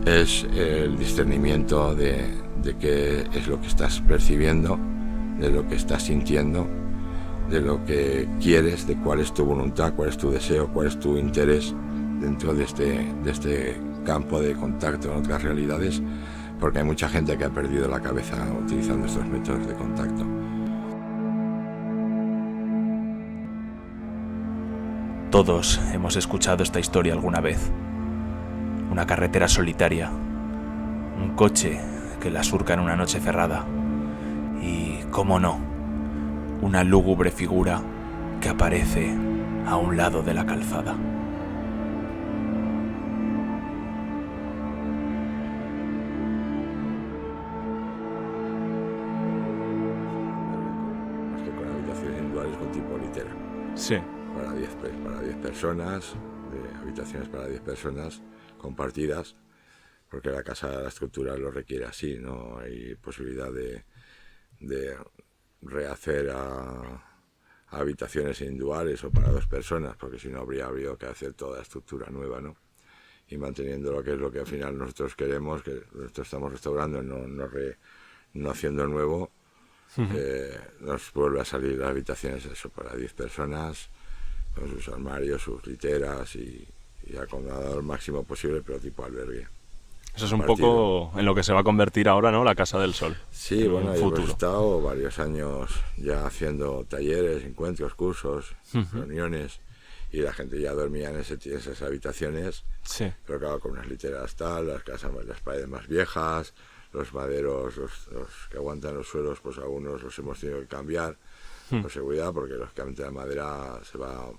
Es el discernimiento de qué es lo que estás percibiendo, de lo que estás sintiendo, de lo que quieres, de cuál es tu voluntad, cuál es tu deseo, cuál es tu interés dentro de este campo de contacto en otras realidades, porque hay mucha gente que ha perdido la cabeza utilizando estos métodos de contacto. Todos hemos escuchado esta historia alguna vez. Una carretera solitaria, un coche que la surca en una noche cerrada y, cómo no, una lúgubre figura que aparece a un lado de la calzada. Más que con habitaciones individuales, con tipo litera. Sí. Para 10 personas, habitaciones para 10 personas compartidas, porque la casa, la estructura lo requiere así, no hay posibilidad de rehacer a habitaciones individuales o para 2 personas, porque si no habría que hacer toda la estructura nueva, ¿no? Y manteniendo lo que al final nosotros queremos, que nosotros estamos restaurando, no haciendo nuevo. Nos vuelve a salir las habitaciones eso para 10 personas, con sus armarios, sus literas y acomodado al máximo posible, pero tipo albergue. Eso es un poco en lo que se va a convertir ahora, ¿no? La Casa del Sol. Sí, bueno, hemos estado varios años ya haciendo talleres, encuentros, cursos, reuniones, y la gente ya dormía en esas habitaciones, sí. Pero claro, con unas literas las paredes más viejas, los maderos, los que aguantan los suelos, pues algunos los hemos tenido que cambiar por seguridad, porque lógicamente la madera se va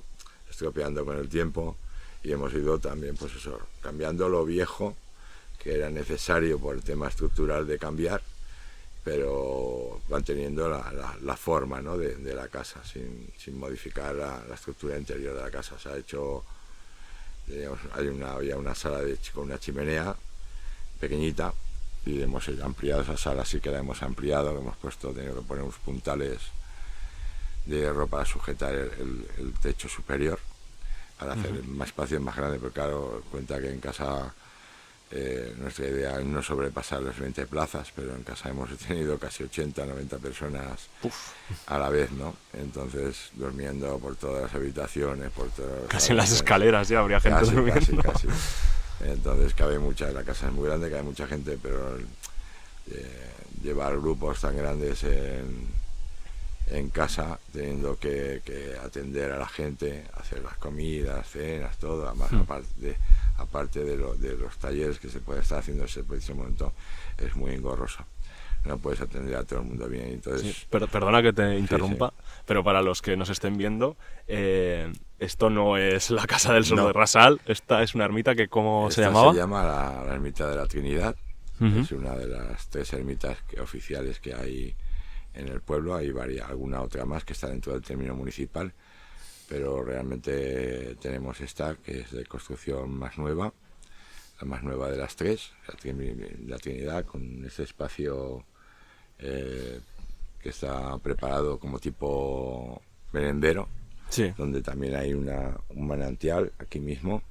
estropeando con el tiempo, y hemos ido también, pues eso, cambiando lo viejo, que era necesario por el tema estructural de cambiar, pero manteniendo la forma, ¿no? de la casa, sin modificar la estructura interior de la casa. Se ha hecho, digamos, había una sala con una chimenea pequeñita, y hemos ampliado esa sala, sí que la hemos ampliado, hemos tenido que poner unos puntales de hierro para sujetar el techo superior, para hacer más espacio más grande, porque claro, cuenta que en casa nuestra idea es no sobrepasar las 20 plazas, pero en casa hemos tenido casi 80, 90 personas a la vez, ¿no? Entonces, durmiendo por todas las habitaciones, por todas casi en las escaleras ya habría gente durmiendo. Casi. Entonces la casa es muy grande, cabe mucha gente, pero llevar grupos tan grandes en casa, teniendo que atender a la gente, hacer las comidas, cenas, todo, además aparte de los talleres que se puede estar haciendo en ese momento, es muy engorroso. No puedes atender a todo el mundo bien. Entonces, sí, perdona que te interrumpa, sí. Pero para los que nos estén viendo, esto no es la Casa del Sol de Rasal, esta es una ermita que, ¿cómo se llamaba? Se llama la Ermita de la Trinidad, es una de las 3 ermitas oficiales que hay en el pueblo. Hay alguna otra más que está dentro del término municipal, pero realmente tenemos esta, que es de construcción más nueva, la más nueva de las 3, la Trinidad, con este espacio que está preparado como tipo merendero, sí. Donde también hay un manantial aquí mismo,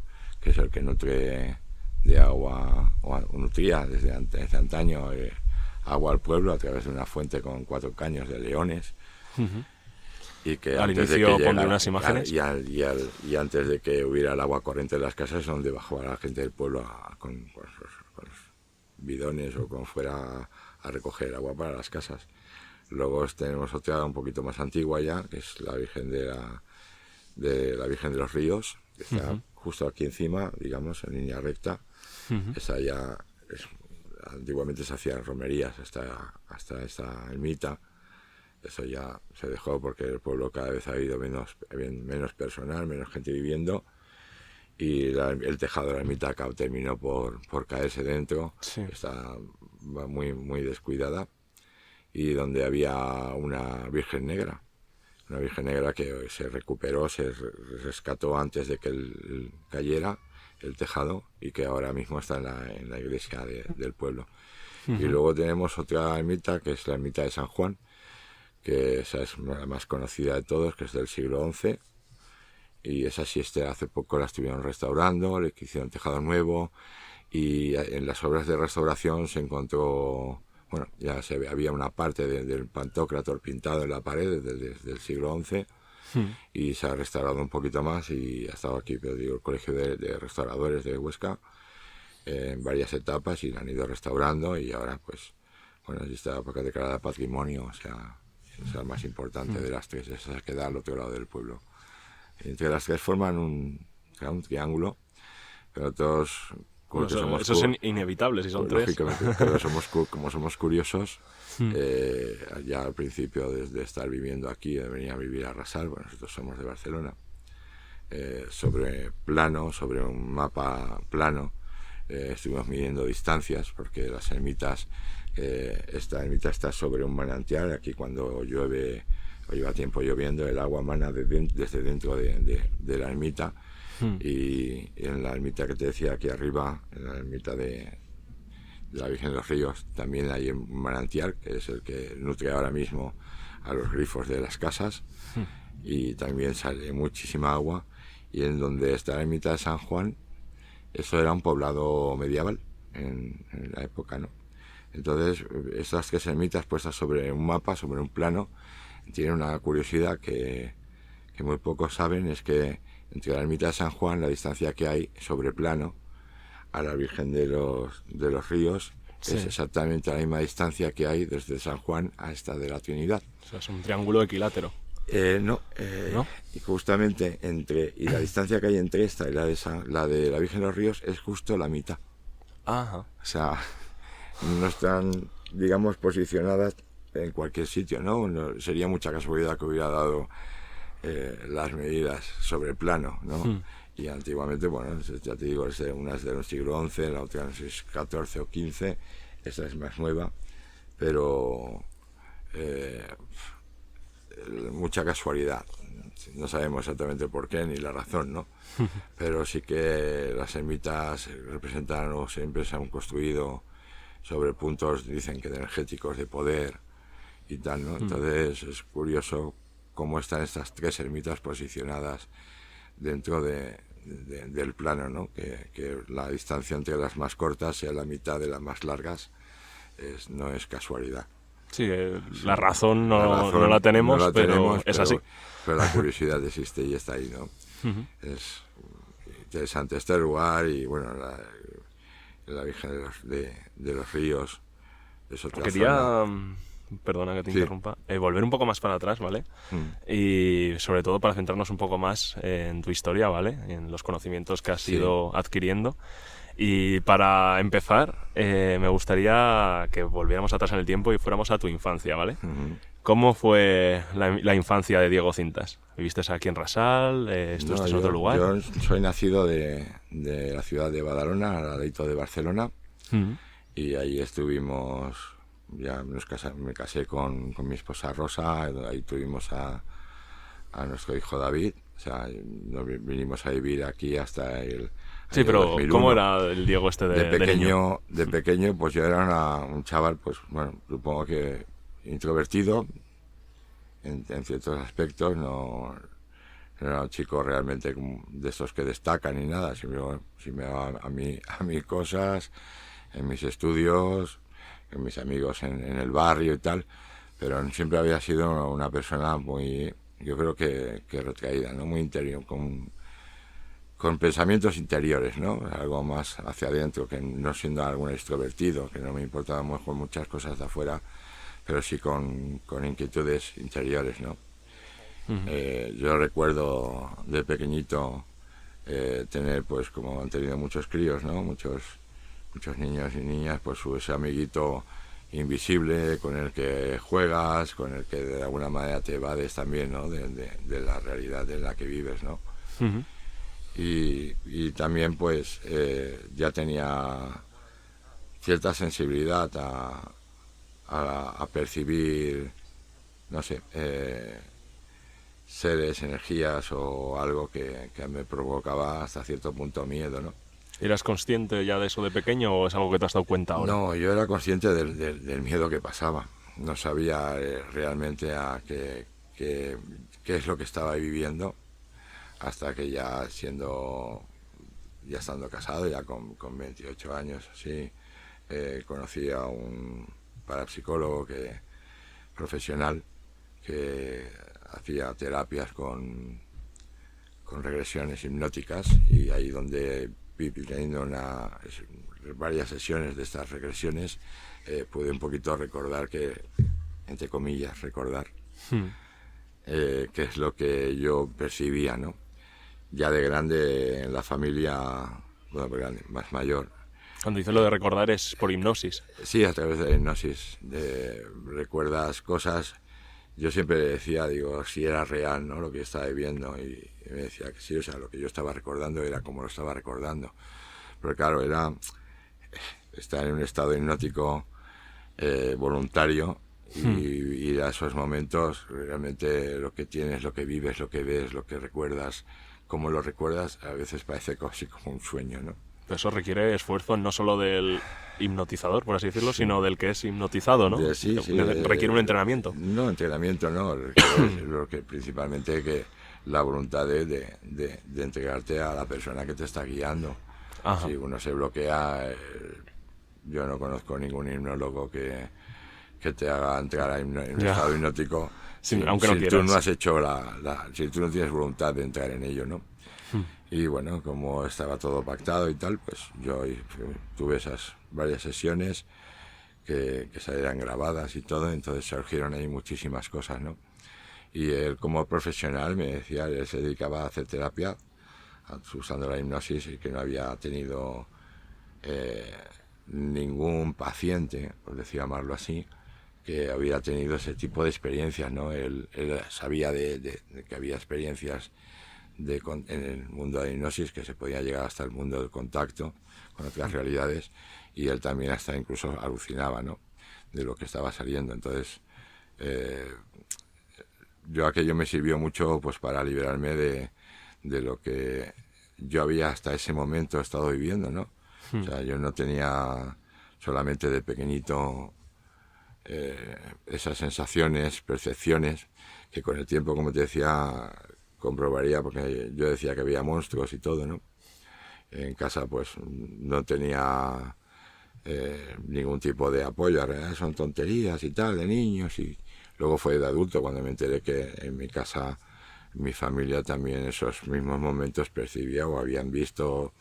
que es el que nutre de agua, o nutría desde antaño agua al pueblo a través de una fuente con 4 caños de leones. Y que al antes inicio de que pondré unas imágenes. Y antes de que hubiera el agua corriente en las casas, donde bajaba la gente del pueblo con los bidones o como fuera a recoger agua para las casas. Luego tenemos otra un poquito más antigua ya, que es la Virgen la Virgen de los Ríos, que está justo aquí encima, digamos, en línea recta. Esa ya antiguamente se hacían romerías hasta esta ermita. Eso ya se dejó porque el pueblo cada vez ha habido menos personal, menos gente viviendo, y el tejado de la ermita terminó por caerse dentro. Sí. Está muy, muy descuidada, y donde había una Virgen Negra que se recuperó, se rescató antes de que cayera el tejado, y que ahora mismo está en la iglesia del pueblo. Y luego tenemos otra ermita, que es la ermita de San Juan, que esa es la más conocida de todos, que es del siglo XI, y esa sí hace poco la estuvieron restaurando, le hicieron tejado nuevo, y en las obras de restauración se encontró, bueno, había una parte del Pantocrátor pintado en la pared desde el siglo XI, y se ha restaurado un poquito más y ha estado aquí, pero digo, el Colegio de Restauradores de Huesca, en varias etapas, y la han ido restaurando, y ahora pues bueno, está declarada patrimonio, o sea, es la más importante de las tres, esa que da al otro lado del pueblo. Entre las tres forman un triángulo, pero todos... Bueno, eso es inevitable si son pues, tres. lógicamente, pero como somos curiosos, ya al principio de estar viviendo aquí, de venir a vivir a Rasal, bueno, nosotros somos de Barcelona, sobre un mapa plano, estuvimos midiendo distancias, porque las ermitas, esta ermita está sobre un manantial. Aquí cuando llueve o lleva tiempo lloviendo, el agua mana desde dentro de la ermita, y en la ermita que te decía aquí arriba, en la ermita de la Virgen de los Ríos, también hay un manantial, que es el que nutre ahora mismo a los grifos de las casas, y también sale muchísima agua. Y en donde está la ermita de San Juan, eso era un poblado medieval en la época, ¿no? Entonces, estas tres ermitas puestas sobre un mapa, sobre un plano, tienen una curiosidad que muy pocos saben, es que entre la ermita de San Juan, la distancia que hay sobre plano a la Virgen de los Ríos, es exactamente la misma distancia que hay desde San Juan a esta de la Trinidad. O sea, es un triángulo equilátero. ¿No? Y justamente la distancia que hay entre esta y la de la Virgen de los Ríos es justo la mitad. Ajá. O sea, no están, digamos, posicionadas en cualquier sitio, ¿no? Sería mucha casualidad que hubiera dado las medidas sobre plano, ¿no? Y antiguamente, bueno, ya te digo, una es del siglo XI, la otra no sé si es XIV o XV, esta es más nueva, pero mucha casualidad. No sabemos exactamente por qué ni la razón, ¿no? Pero sí que las ermitas representan, o siempre se han construido sobre puntos, dicen que energéticos, de poder y tal, ¿no? Entonces es curioso cómo están estas tres ermitas posicionadas dentro del plano, ¿no? Que la distancia entre las más cortas sea la mitad de las más largas, no es casualidad. Sí, la razón no la tenemos, pero es así. Pero la curiosidad existe y está ahí, ¿no? Es interesante este lugar, y bueno, la Virgen de los Ríos es otra Quería, zona. Perdona que te interrumpa, volver un poco más para atrás, ¿vale? Y sobre todo para centrarnos un poco más en tu historia, ¿vale? En los conocimientos que has ido adquiriendo. Y para empezar, me gustaría que volviéramos atrás en el tiempo y fuéramos a tu infancia, ¿vale? ¿Cómo fue la infancia de Diego Cintas? ¿Viviste aquí en Rasal? ¿Estuviste en otro lugar? Yo soy nacido de la ciudad de Badalona, al ladito de Barcelona, y ahí estuvimos, ya me casé con mi esposa Rosa, ahí tuvimos a nuestro hijo David, o sea, nos vinimos a vivir aquí hasta el... Sí, pero 2001. ¿cómo era el Diego este de niño? De pequeño, pues yo era un chaval, pues bueno, supongo que introvertido en ciertos aspectos, no era un chico realmente de estos que destacan ni nada, si me va a mis cosas, en mis estudios, con mis amigos en el barrio y tal, pero siempre había sido una persona muy, yo creo que retraída, ¿no? Muy interior, con pensamientos interiores, ¿no? Algo más hacia adentro, que no siendo algún extrovertido, que no me importaba mejor muchas cosas de afuera, pero sí con inquietudes interiores, ¿no? Yo recuerdo de pequeñito tener, pues como han tenido muchos críos, ¿no? Muchos niños y niñas, pues ese amiguito invisible con el que juegas, con el que de alguna manera te evades también, ¿no? De la realidad en la que vives, ¿no? Y también pues ya tenía cierta sensibilidad a percibir, no sé, seres, energías o algo que me provocaba hasta cierto punto miedo, ¿no? ¿Eras consciente ya de eso de pequeño o es algo que te has dado cuenta ahora? No, yo era consciente del miedo que pasaba. No sabía realmente qué es lo que estaba viviendo, hasta que ya siendo ya estando casado, ya con 28 años, sí, conocí a un parapsicólogo profesional que hacía terapias con regresiones hipnóticas, y ahí donde teniendo varias sesiones de estas regresiones pude un poquito recordar entre comillas, qué es lo que yo percibía, ¿no? Ya de grande en la familia, bueno, más mayor. Cuando dice lo de recordar es por hipnosis. Sí, a través de la hipnosis. Recuerdas cosas. Yo siempre decía, digo, si era real, ¿no?, lo que estaba viviendo, y me decía que sí, o sea, lo que yo estaba recordando era como lo estaba recordando. Pero claro, era estar en un estado hipnótico voluntario, y ir a esos momentos, realmente lo que tienes, lo que vives, lo que ves, lo que recuerdas, cómo lo recuerdas, a veces parece casi como un sueño, ¿no? Pero eso requiere esfuerzo no solo del hipnotizador, por así decirlo, sino del que es hipnotizado, ¿no? Sí, requiere un entrenamiento. No, entrenamiento no, requiere lo que principalmente que la voluntad de entregarte a la persona que te está guiando. Ajá. Si uno se bloquea, yo no conozco ningún hipnólogo que te haga entrar en un estado hipnótico, sí, aunque no quieras. Tú no has hecho si tú no tienes voluntad de entrar en ello, ¿no? Y bueno, como estaba todo pactado y tal, pues yo tuve esas varias sesiones que salieran grabadas y todo, entonces surgieron ahí muchísimas cosas, ¿no? Y él, como profesional, me decía, él se dedicaba a hacer terapia usando la hipnosis, y que no había tenido ningún paciente, por decir llamarlo así, que había tenido ese tipo de experiencias, ¿no? Él sabía de que había experiencias en el mundo de la hipnosis, que se podía llegar hasta el mundo del contacto con otras realidades, y él también hasta incluso alucinaba, ¿no?, de lo que estaba saliendo. Entonces aquello me sirvió mucho, pues, para liberarme de lo que yo había hasta ese momento estado viviendo, ¿no? O sea, yo no tenía solamente de pequeñito esas sensaciones, percepciones, que con el tiempo, como te decía, comprobaría, porque yo decía que había monstruos y todo, ¿no? En casa pues no tenía ningún tipo de apoyo, son tonterías y tal, de niños, y luego fue de adulto cuando me enteré que en mi casa, mi familia también en esos mismos momentos percibía o habían visto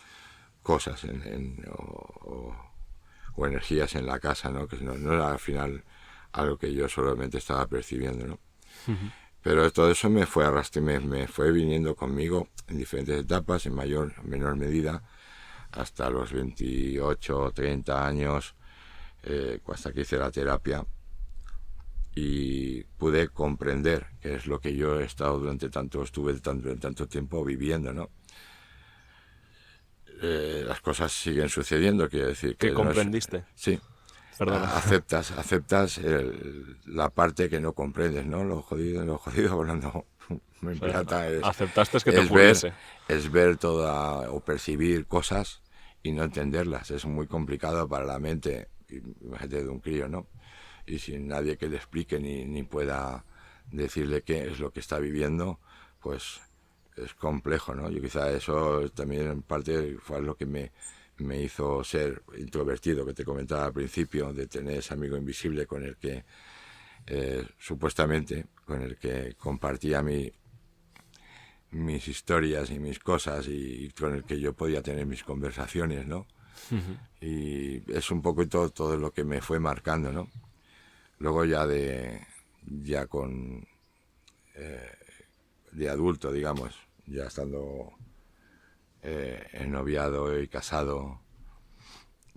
cosas o energías en la casa, ¿no? Que no era al final algo que yo solamente estaba percibiendo, ¿no? Pero todo eso me fue me fue viniendo conmigo en diferentes etapas, en mayor o menor medida, hasta los 28 o 30 años, hasta que hice la terapia, y pude comprender qué es lo que yo estuve tanto tiempo viviendo, ¿no? Las cosas siguen sucediendo, quiero decir que... ¿Qué comprendiste? Sí. Perdona. Aceptas la parte que no comprendes, ¿no? Lo jodido hablando en plata aceptaste que te ocurriese. Es ver o percibir cosas y no entenderlas. Es muy complicado para la mente, imagínate, de un crío, ¿no? Y sin nadie que le explique ni pueda decirle qué es lo que está viviendo, pues es complejo, ¿no? Yo quizá eso también en parte fue lo que me hizo ser introvertido, que te comentaba al principio, de tener ese amigo invisible con el que supuestamente con el que compartía mis historias y mis cosas, y con el que yo podía tener mis conversaciones, ¿no? Y es un poco todo lo que me fue marcando, ¿no? Luego ya de adulto, digamos, ya estando ennoviado y casado,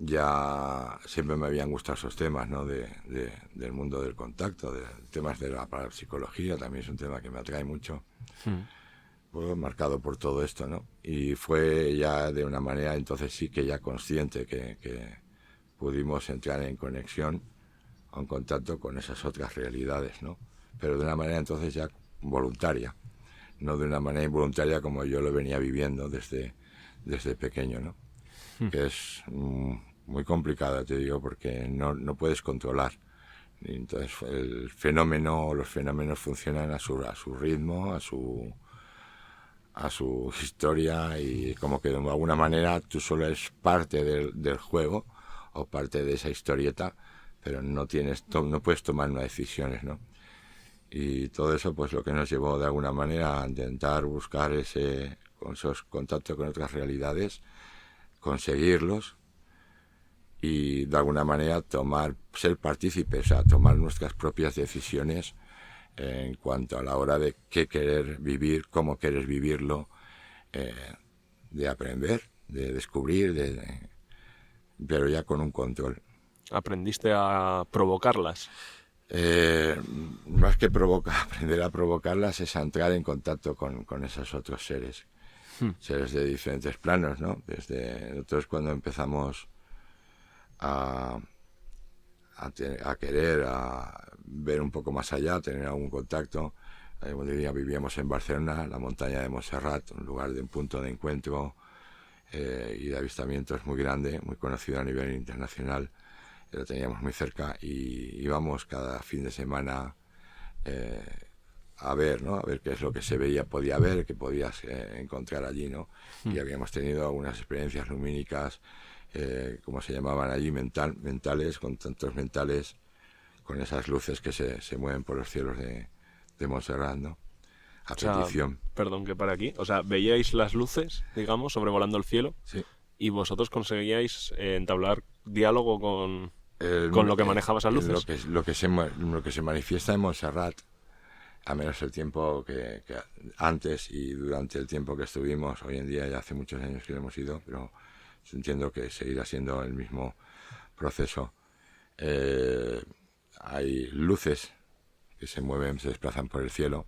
ya siempre me habían gustado esos temas, ¿no? Del mundo del contacto, de temas de la parapsicología, también es un tema que me atrae mucho. Pues marcado por todo esto, ¿no? Y fue ya de una manera, entonces sí que ya consciente, que pudimos entrar en conexión, en contacto con esas otras realidades, ¿no? Pero de una manera entonces ya voluntaria, no de una manera involuntaria como yo lo venía viviendo desde pequeño, ¿no? Que es muy complicada, te digo, porque no puedes controlar. Y entonces los fenómenos funcionan a su ritmo, a su historia, y como que de alguna manera tú solo eres parte del juego o parte de esa historieta, pero no puedes tomar unas decisiones, ¿no? Y todo eso, pues lo que nos llevó de alguna manera a intentar buscar esos contactos con otras realidades, conseguirlos y de alguna manera ser partícipes, o sea, tomar nuestras propias decisiones en cuanto a la hora de qué querer vivir, cómo querer vivirlo, de aprender, de descubrir, pero ya con un control. ¿Aprendiste a provocarlas? Más que aprender a provocarlas es a entrar en contacto con esos otros seres, seres de diferentes planos, ¿no? Nosotros cuando empezamos a querer, a ver un poco más allá, tener algún contacto. Vivíamos en Barcelona, la montaña de Montserrat, un lugar de un punto de encuentro y de avistamientos muy grande, muy conocido a nivel internacional. Lo teníamos muy cerca y íbamos cada fin de semana a ver, ¿no? A ver qué es lo que se podía ver, qué podías encontrar allí, ¿no? Y habíamos tenido algunas experiencias lumínicas, como se llamaban allí, mentales, contactos mentales, con esas luces que se mueven por los cielos de Montserrat, ¿no? A petición. Perdón que para aquí. O sea, veíais las luces, digamos, sobrevolando el cielo. Sí. Y vosotros conseguíais entablar diálogo con lo que manejaba esas luces. Lo que se manifiesta en Montserrat, a menos el tiempo que antes y durante el tiempo que estuvimos, hoy en día ya hace muchos años que hemos ido, pero entiendo que seguirá siendo el mismo proceso. Hay luces que se mueven, se desplazan por el cielo,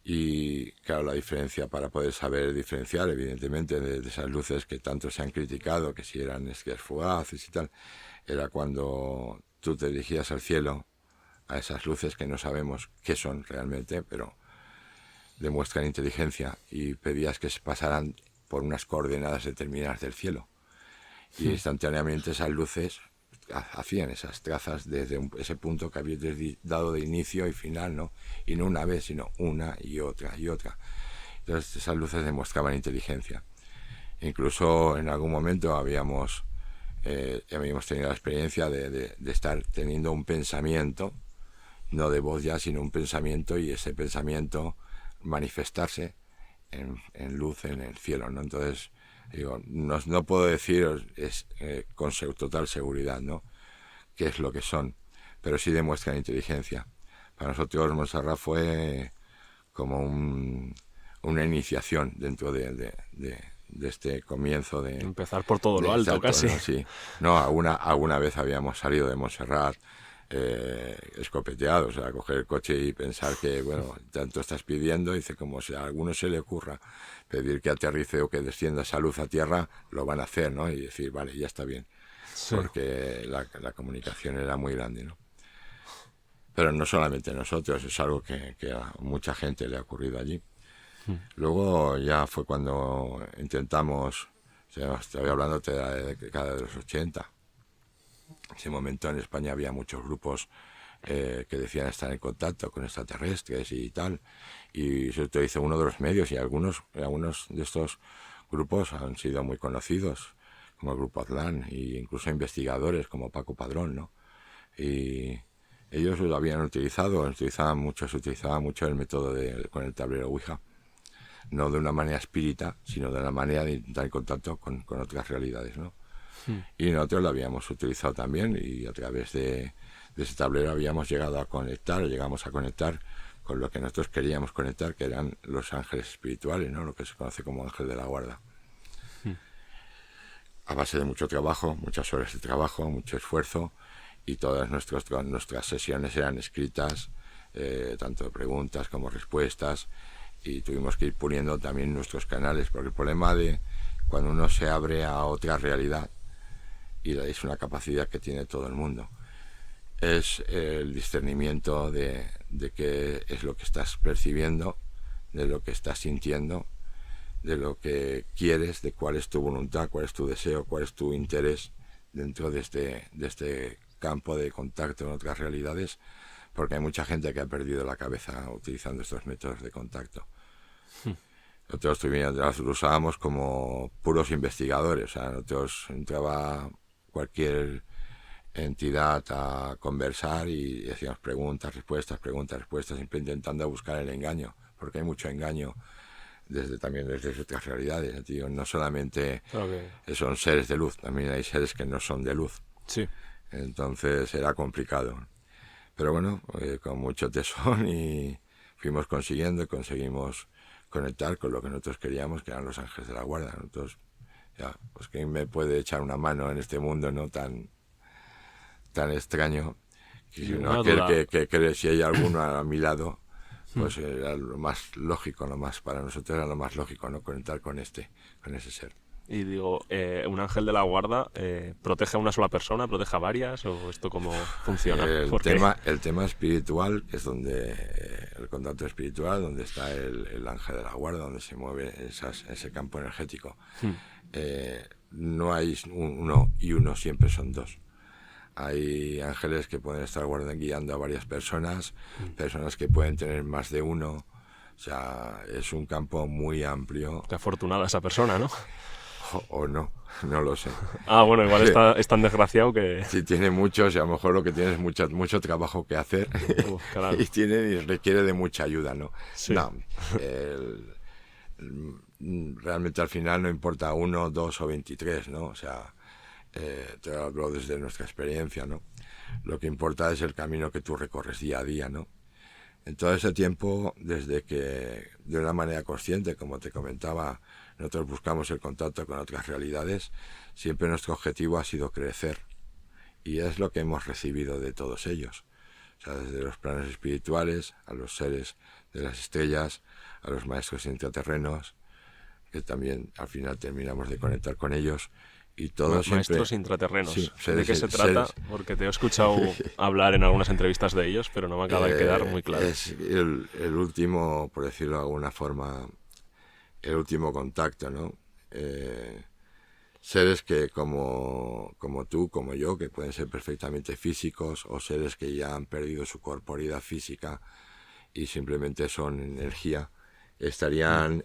y claro, la diferencia, para poder saber diferenciar evidentemente de esas luces que tanto se han criticado, que si eran esquías fugaces y tal, era cuando tú te dirigías al cielo, a esas luces que no sabemos qué son realmente, pero demuestran inteligencia, y pedías que se pasaran por unas coordenadas determinadas del cielo, y instantáneamente esas luces hacían esas trazas desde ese punto que habías dado de inicio y final, ¿no? Y no una vez, sino una y otra y otra. Entonces esas luces demostraban inteligencia. Incluso en algún momento habíamos tenido la experiencia de estar teniendo un pensamiento, no de voz ya, sino un pensamiento, y ese pensamiento manifestarse en luz en el cielo, ¿no? Entonces, digo, no puedo decir con total seguridad, ¿no?, qué es lo que son, pero sí demuestran inteligencia. Para nosotros Montserrat fue como una iniciación dentro de este comienzo de empezar por todo lo alto, casi. ¿no? Sí. No, alguna vez habíamos salido de Montserrat escopeteados, o sea, coger el coche y pensar que, bueno, tanto estás pidiendo, dice, como si a alguno se le ocurra pedir que aterrice o que descienda esa luz a tierra, lo van a hacer, ¿no? Y decir, vale, ya está bien. Sí. Porque la comunicación era muy grande, ¿no? Pero no solamente nosotros, es algo que a mucha gente le ha ocurrido allí. Luego ya fue cuando intentamos, o sea, estoy hablando de la década de los 80. En ese momento en España había muchos grupos que decían estar en contacto con extraterrestres y tal, y se utilizó uno de los medios, y algunos de estos grupos han sido muy conocidos, como el Grupo Atlan, e incluso investigadores como Paco Padrón, ¿no? Y ellos lo habían utilizado, se utilizaba mucho el método con el tablero Ouija, no de una manera espírita, sino de una manera de entrar en contacto con otras realidades, ¿no? Y nosotros lo habíamos utilizado también, y a través de ese tablero llegamos a conectar con lo que nosotros queríamos conectar, que eran los ángeles espirituales, ¿no? Lo que se conoce como ángel de la guarda. A base de mucho trabajo, muchas horas de trabajo, mucho esfuerzo, y todas nuestras sesiones eran escritas, tanto de preguntas como respuestas, y tuvimos que ir puliendo también nuestros canales, porque el problema de cuando uno se abre a otra realidad, y es una capacidad que tiene todo el mundo, es el discernimiento de qué es lo que estás percibiendo, de lo que estás sintiendo, de lo que quieres, de cuál es tu voluntad, cuál es tu deseo, cuál es tu interés dentro de este campo de contacto en otras realidades, porque hay mucha gente que ha perdido la cabeza utilizando estos métodos de contacto. Nosotros lo usábamos como puros investigadores, o sea, nosotros entraba cualquier entidad a conversar y hacíamos preguntas, respuestas, siempre intentando buscar el engaño, porque hay mucho engaño también desde otras realidades, tío. No solamente son seres de luz, también hay seres que no son de luz. Sí. Entonces era complicado. Pero bueno, con mucho tesón y fuimos conseguimos conectar con lo que nosotros queríamos, que eran los ángeles de la guarda. Nosotros, ya, pues ¿quién me puede echar una mano en este mundo no tan extraño? Que si no, que si hay alguno a mi lado, pues era lo más lógico, para nosotros era lo más lógico, ¿no? Conectar con ese ser. Y digo, ¿un ángel de la guarda protege a una sola persona, protege a varias, o esto cómo funciona? El tema espiritual es donde, el contacto espiritual, donde está el ángel de la guarda, donde se mueve ese campo energético. No hay uno y uno, siempre son dos. Hay ángeles que pueden estar guiando a varias personas, personas que pueden tener más de uno. O sea, es un campo muy amplio. Qué afortunada esa persona, ¿no? O no lo sé. Bueno, igual es tan desgraciado que... Si tiene muchos, y a lo mejor lo que tiene es mucho trabajo que hacer. Claro. y requiere de mucha ayuda, ¿no? Sí. No, realmente al final no importa 1, 2 o 23, ¿no? O sea, te hablo desde nuestra experiencia, ¿no? Lo que importa es el camino que tú recorres día a día, ¿no? En todo ese tiempo, desde que de una manera consciente, como te comentaba, nosotros buscamos el contacto con otras realidades, siempre nuestro objetivo ha sido crecer. Y es lo que hemos recibido de todos ellos. O sea, desde los planos espirituales, a los seres de las estrellas, a los maestros intraterrenos, que también al final terminamos de conectar con ellos. Y todos maestros intraterrenos. Sí, ¿De qué se trata? Porque te he escuchado hablar en algunas entrevistas de ellos, pero no me acaba de quedar muy claro. Es el último, por decirlo de alguna forma, el último contacto, ¿no? Seres que como tú, como yo, que pueden ser perfectamente físicos, o seres que ya han perdido su corporeidad física y simplemente son energía, estarían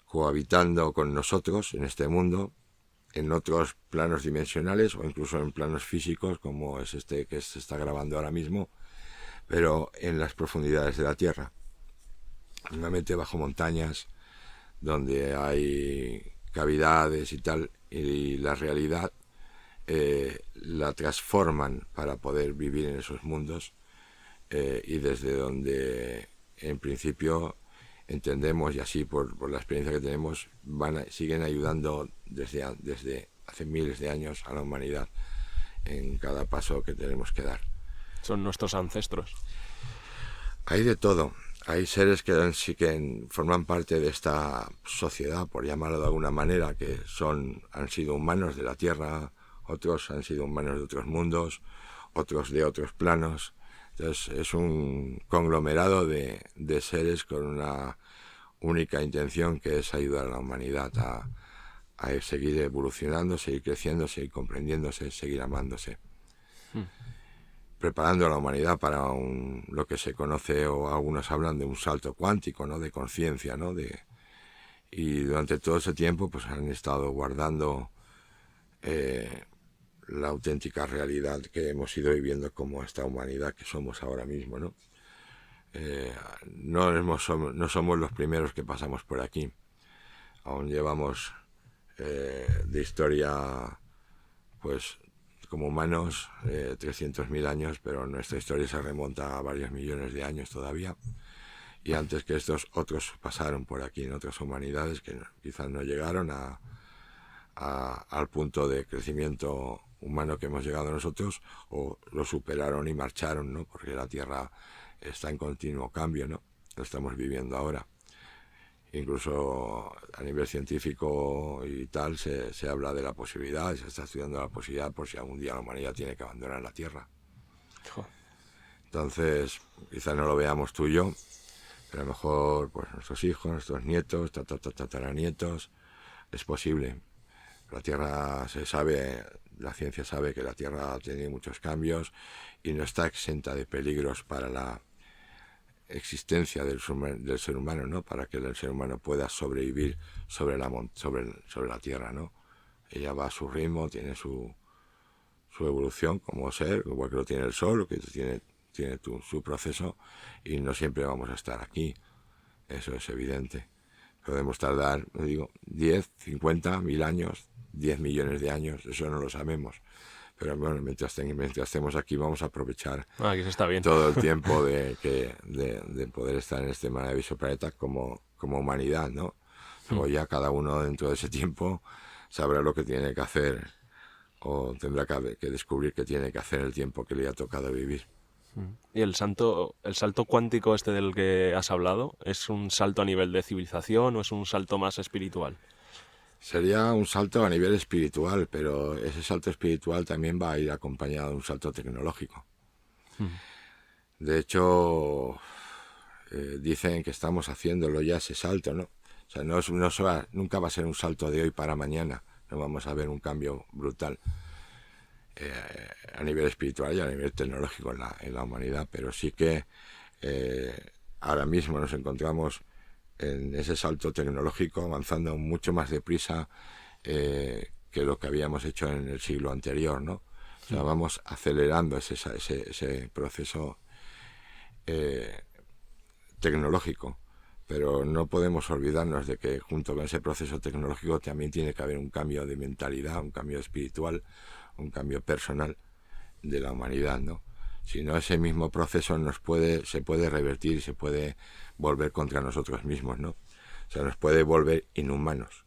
cohabitando con nosotros en este mundo, en otros planos dimensionales o incluso en planos físicos, como es este que se está grabando ahora mismo, pero en las profundidades de la Tierra, normalmente bajo montañas, donde hay cavidades y tal, y la realidad la transforman para poder vivir en esos mundos, y desde donde en principio entendemos, y así por la experiencia que tenemos, siguen ayudando desde hace miles de años a la humanidad en cada paso que tenemos que dar. Son nuestros ancestros. Hay de todo. Hay seres que sí que forman parte de esta sociedad, por llamarlo de alguna manera, que han sido humanos de la Tierra, otros han sido humanos de otros mundos, otros de otros planos. Entonces es un conglomerado de seres con una única intención, que es ayudar a la humanidad a seguir evolucionando, seguir creciendo, seguir comprendiéndose, seguir amándose. Preparando a la humanidad para lo que se conoce, o algunos hablan de un salto cuántico, ¿no? De conciencia, ¿no? Y durante todo ese tiempo pues han estado guardando la auténtica realidad que hemos ido viviendo como esta humanidad que somos ahora mismo, ¿no? No somos los primeros que pasamos por aquí. Aún llevamos de historia, pues como humanos, 300.000 años, pero nuestra historia se remonta a varios millones de años todavía. Y antes que estos, otros pasaron por aquí en otras humanidades que quizás no llegaron al punto de crecimiento humano que hemos llegado nosotros, o lo superaron y marcharon, ¿no? Porque la Tierra está en continuo cambio, ¿no? Lo estamos viviendo ahora. Incluso a nivel científico y tal se habla de la posibilidad, se está estudiando la posibilidad por si algún día la humanidad tiene que abandonar la Tierra. Entonces, quizás no lo veamos tú y yo, pero a lo mejor pues nuestros hijos, nuestros nietos, tataranietos, es posible. La Tierra la ciencia sabe que la Tierra tiene muchos cambios y no está exenta de peligros para existencia del ser humano, ¿no? Para que el ser humano pueda sobrevivir sobre la Tierra, ¿no? Ella va a su ritmo, tiene su evolución como ser, igual que lo tiene el Sol, que tiene su proceso, y no siempre vamos a estar aquí. Eso es evidente. Podemos tardar, 10, 50, 1000 años, 10 millones de años, eso no lo sabemos. Pero bueno, mientras estemos aquí vamos a aprovechar Aquí se está bien. todo el tiempo de poder estar en este maravilloso planeta como humanidad, ¿no? Luego ya cada uno dentro de ese tiempo sabrá lo que tiene que hacer o tendrá que descubrir qué tiene que hacer en el tiempo que le ha tocado vivir. ¿Y el salto cuántico este del que has hablado, es un salto a nivel de civilización o es un salto más espiritual? Sería un salto a nivel espiritual, pero ese salto espiritual también va a ir acompañado de un salto tecnológico. De hecho, dicen que estamos haciéndolo ya ese salto, ¿no? O sea, nunca va a ser un salto de hoy para mañana, no vamos a ver un cambio brutal a nivel espiritual y a nivel tecnológico en la humanidad, pero sí que ahora mismo nos encontramos en ese salto tecnológico avanzando mucho más deprisa que lo que habíamos hecho en el siglo anterior, ¿no? O sea, vamos acelerando ese proceso tecnológico, pero no podemos olvidarnos de que junto con ese proceso tecnológico también tiene que haber un cambio de mentalidad, un cambio espiritual, un cambio personal de la humanidad, ¿no? Si no, ese mismo proceso se puede revertir, se puede volver contra nosotros mismos, ¿no? O sea, nos puede volver inhumanos.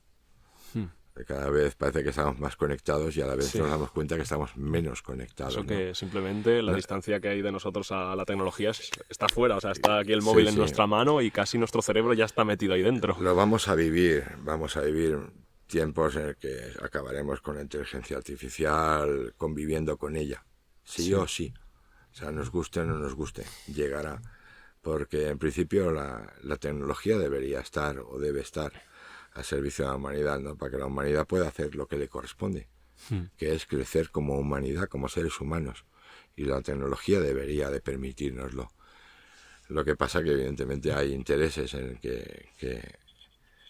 Cada vez parece que estamos más conectados y a la vez nos damos cuenta que estamos menos conectados. Eso, ¿no? que simplemente la distancia que hay de nosotros a la tecnología está fuera, o sea, está aquí el móvil en nuestra mano y casi nuestro cerebro ya está metido ahí dentro. Lo vamos a vivir tiempos en el que acabaremos con la inteligencia artificial conviviendo con ella, sí o sí. O sea, nos guste o no nos guste, llegará. Porque en principio la tecnología debería estar o debe estar al servicio de la humanidad, ¿no? Para que la humanidad pueda hacer lo que le corresponde, que es crecer como humanidad, como seres humanos. Y la tecnología debería de permitírnoslo. Lo que pasa que evidentemente hay intereses en el que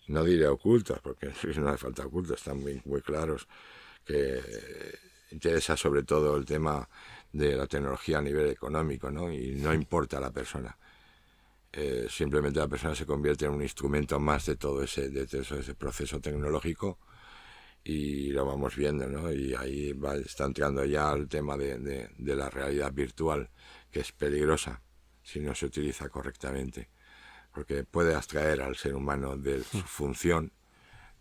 no diré ocultos, porque no hace falta ocultos, están muy claros, que interesa sobre todo el tema de la tecnología a nivel económico, ¿no? Y no importa la persona. Simplemente la persona se convierte en un instrumento más de todo ese proceso tecnológico y lo vamos viendo, ¿no? Y ahí está entrando ya el tema de la realidad virtual, que es peligrosa si no se utiliza correctamente, porque puede abstraer al ser humano de su función,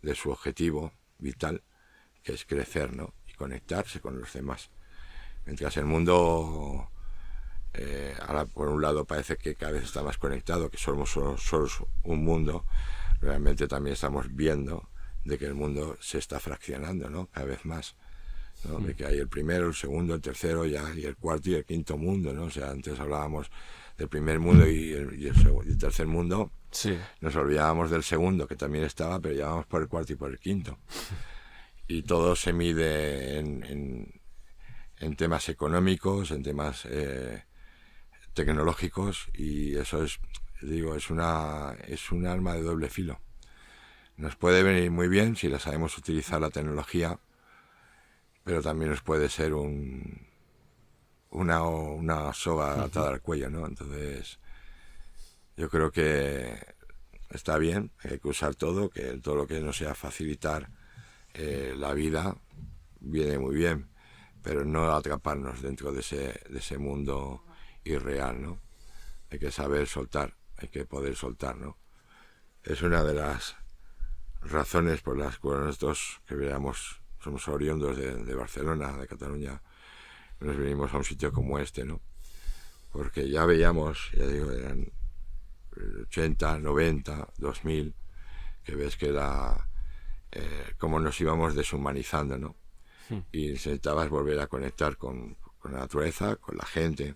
de su objetivo vital, que es crecer, ¿no? Y conectarse con los demás. Mientras el mundo ahora por un lado parece que cada vez está más conectado, que somos solo un mundo, realmente también estamos viendo de que el mundo se está fraccionando, ¿no? Cada vez más, ¿no? De que hay el primero, el segundo, el tercero y el cuarto y el quinto mundo, ¿no? O sea, antes hablábamos del primer mundo y el tercer mundo, nos olvidábamos del segundo, que también estaba, pero ya vamos por el cuarto y por el quinto. Y todo se mide en temas económicos, en temas tecnológicos, y eso es un arma de doble filo. Nos puede venir muy bien si la sabemos utilizar la tecnología, pero también nos puede ser una soga atada al cuello, ¿no? Entonces, yo creo que está bien, hay que usar todo lo que nos sea facilitar la vida viene muy bien, pero no atraparnos dentro de ese mundo irreal, ¿no? Hay que saber soltar, hay que poder soltar, ¿no? Es una de las razones por las cuales nosotros, que somos oriundos de Barcelona, de Cataluña, nos venimos a un sitio como este, ¿no? Porque ya veíamos, ya digo, eran 80, 90, 2000, que ves que era cómo nos íbamos deshumanizando, ¿no? Y necesitabas volver a conectar con la naturaleza, con la gente.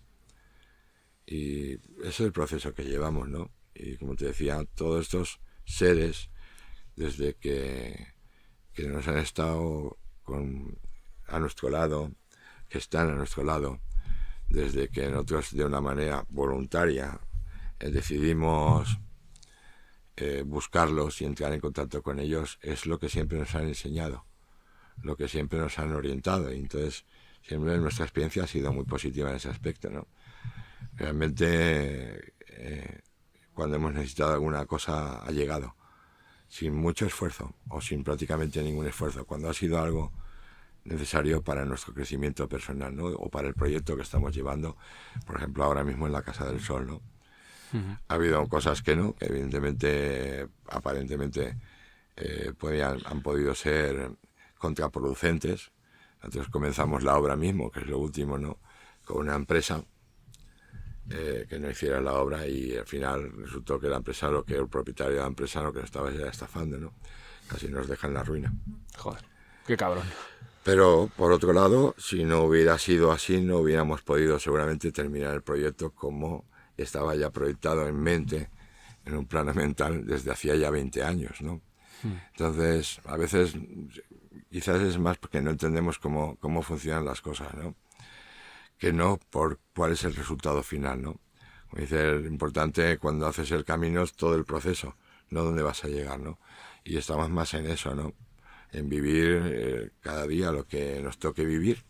Y ese es el proceso que llevamos, ¿no? Y como te decía, todos estos seres, desde que nos han estado a nuestro lado, que están a nuestro lado, desde que nosotros de una manera voluntaria decidimos buscarlos y entrar en contacto con ellos, es lo que siempre nos han enseñado, lo que siempre nos han orientado. Y entonces siempre nuestra experiencia ha sido muy positiva en ese aspecto, ¿no? Realmente cuando hemos necesitado alguna cosa ha llegado sin mucho esfuerzo o sin prácticamente ningún esfuerzo, cuando ha sido algo necesario para nuestro crecimiento personal, ¿no? O para el proyecto que estamos llevando, por ejemplo ahora mismo en la Casa del Sol, ¿no? Ha habido cosas que no, que evidentemente, aparentemente han podido ser contraproducentes. Nosotros comenzamos la obra mismo, que es lo último, ¿no? Con una empresa que no hiciera la obra, y al final resultó que la empresa, el propietario de la empresa, lo que nos estaba ya estafando, ¿no? Casi nos deja en la ruina. Joder, qué cabrón. Pero, por otro lado, si no hubiera sido así, no hubiéramos podido seguramente terminar el proyecto como estaba ya proyectado en mente, en un plano mental, desde hacía ya 20 años, ¿no? Entonces, a veces, quizás es más porque no entendemos cómo funcionan las cosas, ¿no? Que no por cuál es el resultado final, ¿no? Como dice, lo importante cuando haces el camino es todo el proceso, no dónde vas a llegar, ¿no? Y estamos más en eso, ¿no? En vivir cada día lo que nos toque vivir,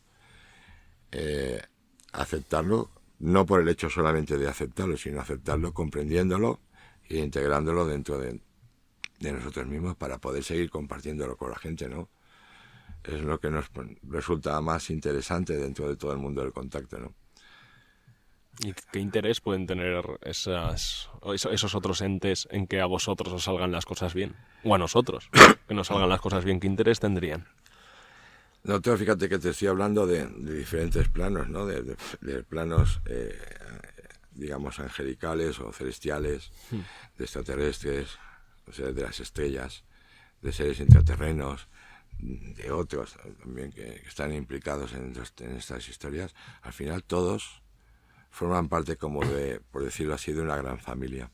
aceptarlo, no por el hecho solamente de aceptarlo, sino aceptarlo, comprendiéndolo e integrándolo dentro de nosotros mismos para poder seguir compartiéndolo con la gente, ¿no? Es lo que nos resulta más interesante dentro de todo el mundo del contacto, ¿no? ¿Y qué interés pueden tener esos otros entes en que a vosotros os salgan las cosas bien? O a nosotros, que nos salgan las cosas bien. ¿Qué interés tendrían? Nosotros, fíjate que te estoy hablando de diferentes planos, ¿no? De planos, digamos, angelicales o celestiales, de extraterrestres, o sea, de las estrellas, de seres intraterrenos, de otros también que están implicados en estas historias. Al final todos forman parte, como por decirlo así, de una gran familia.